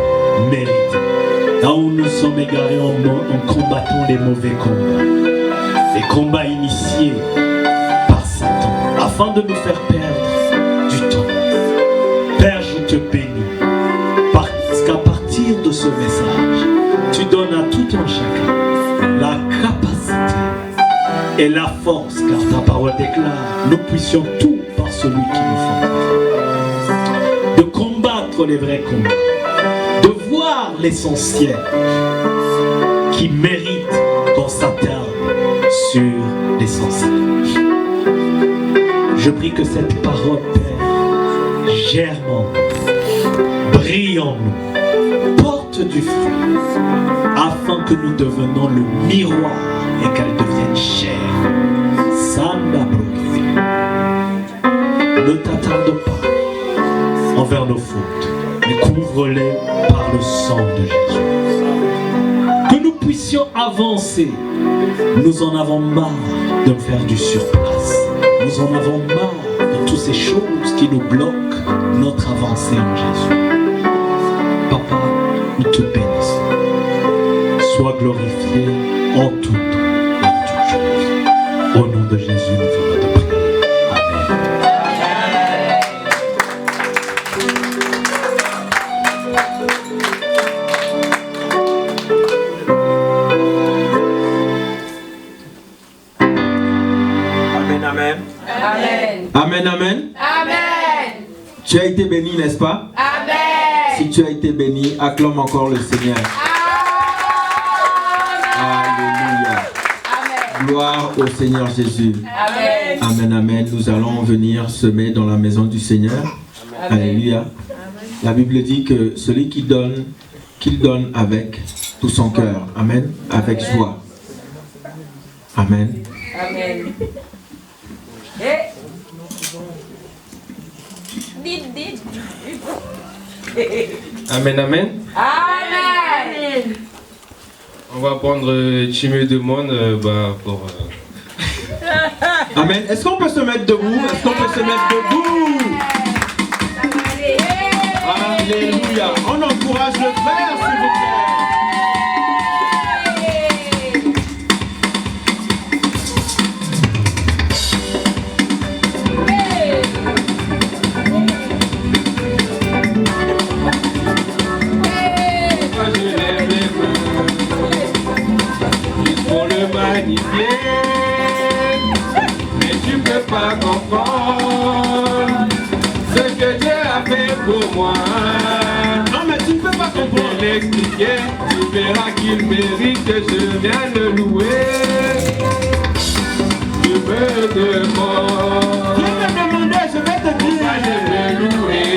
mérité, là où nous sommes égarés en combattant les mauvais combats. Les combats initiés par Satan, afin de nous faire perdre du temps. Père, je te bénis, parce qu'à partir de ce message, tu donnes à tout un chacun la capacité et la force, car ta parole déclare, nous puissions tout par celui qui nous fortifie. De combattre les vrais combats, de voir l'essentiel qui mérite qu'on s'attarde sur l'essentiel. Je prie que cette parole, Père, germe en nous, brille en nous, porte du fruit, afin que nous devenions le miroir et qu'elle devienne chair. Sanda Brogi. Ne t'attarde pas envers nos fautes, mais couvre-les par le sang de Jésus. Que nous puissions avancer. Nous en avons marre de faire du surplace. Nous en avons marre de toutes ces choses qui nous bloquent notre avancée en Jésus. Papa, nous te bénissons. Sois glorifié en tout temps et en toutes choses. Au nom de Jésus, nous venons de prier. Amen, amen. Amen. Amen, amen. Amen. Tu as été béni, n'est-ce pas? Amen. Si tu as été béni, acclame encore le Seigneur. Alléluia. Amen. Gloire au Seigneur Jésus. Amen. Amen, amen. Nous allons venir semer dans la maison du Seigneur. Alléluia. La Bible dit que celui qui donne, qu'il donne avec tout son cœur. Amen. Avec joie. Amen. Amen. Amen, amen. Amen. On va prendre Chimé de Monde pour... Amen. Est-ce qu'on peut se mettre debout? Est-ce qu'on peut se mettre debout? Alléluia. On encourage le frère, s'il vous plaît. Mais tu peux pas comprendre ce que Dieu a fait pour moi. Non, mais tu ne peux pas Je comprendre. vais l'expliquer, tu verras qu'il mérite que je vienne le louer. Tu me demandes, Viens me demander, je vais te pourquoi je dire. vais louer,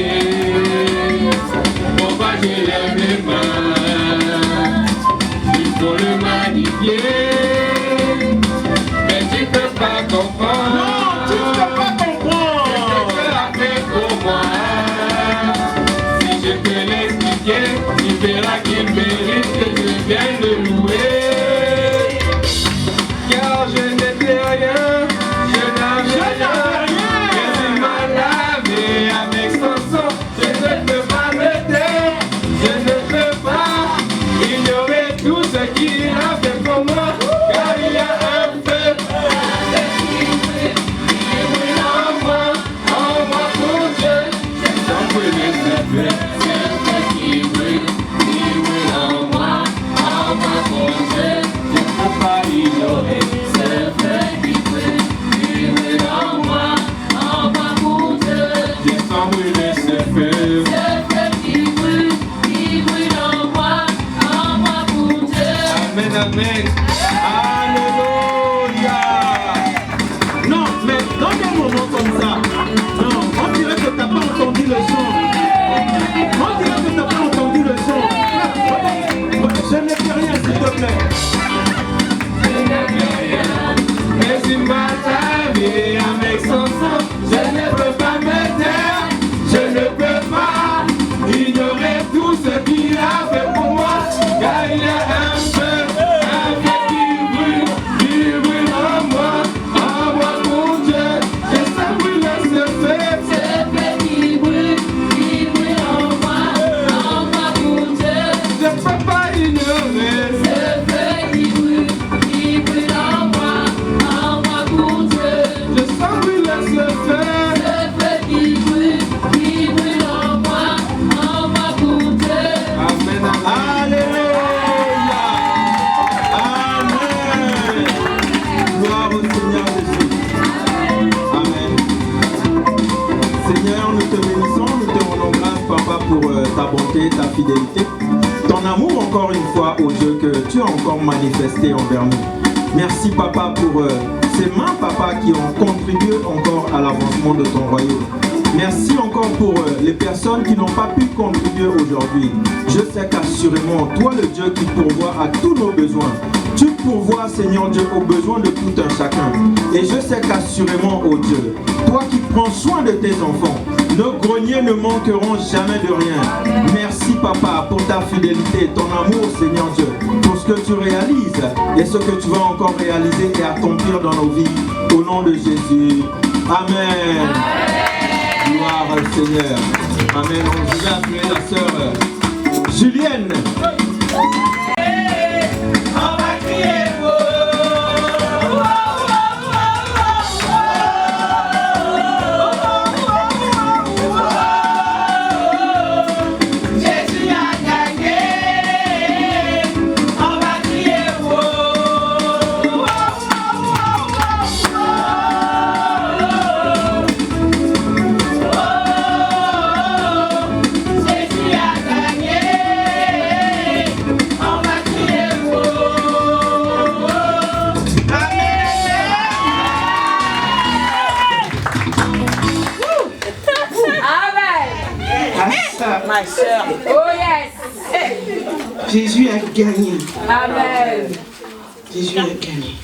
pourquoi je lève les mains, il faut le magnifier. Comprendre. Non, tu ne peux pas comprendre. Ce que Dieu a fait pour moi. Si je peux l'expliquer, tu verras qu'il mérite que je vienne le louer. Car je n'étais rien, je n'avais rien. Jésus m'a lavé avec son sang. Je ne peux pas me taire, je ne peux pas ignorer tout ce qu'il a fait pour moi. Car il y a un feu. Amen. Alléluia. Non, mais dans des moments comme ça, non, on dirait que tu n'as pas entendu le son. On dirait que tu n'as pas entendu le son. Je n'ai plus rien, s'il te plaît. Mais il m'a lavé avec son sang. Je ne peux pas me taire, je ne peux pas ignorer tout ce qu'il a fait pour moi. Car il y a un feu papa, pour ta bonté, ta fidélité, ton amour encore une fois, ô Dieu, que tu as encore manifesté envers nous. Merci, papa, pour ces mains, papa, qui ont contribué encore à l'avancement de ton royaume. Merci encore pour les personnes qui n'ont pas pu contribuer aujourd'hui. Je sais qu'assurément, toi, le Dieu qui pourvoit à tous nos besoins, tu pourvois, Seigneur Dieu, aux besoins de tout un chacun. Et je sais qu'assurément, ô Dieu, toi qui prends soin de tes enfants, nos greniers ne manqueront jamais de rien. Merci, papa, pour ta fidélité, ton amour, Seigneur Dieu, pour ce que tu réalises et ce que tu vas encore réaliser et accomplir dans nos vies. Au nom de Jésus. Amen. Gloire au Seigneur. Amen. On vous a appelé la sœur Julienne. On va crier Jésus a gagné. On va crier Jésus a gagné. On va crier Ma soeur. Oh yes. Jésus a gagné. Amen. Jésus a gagné.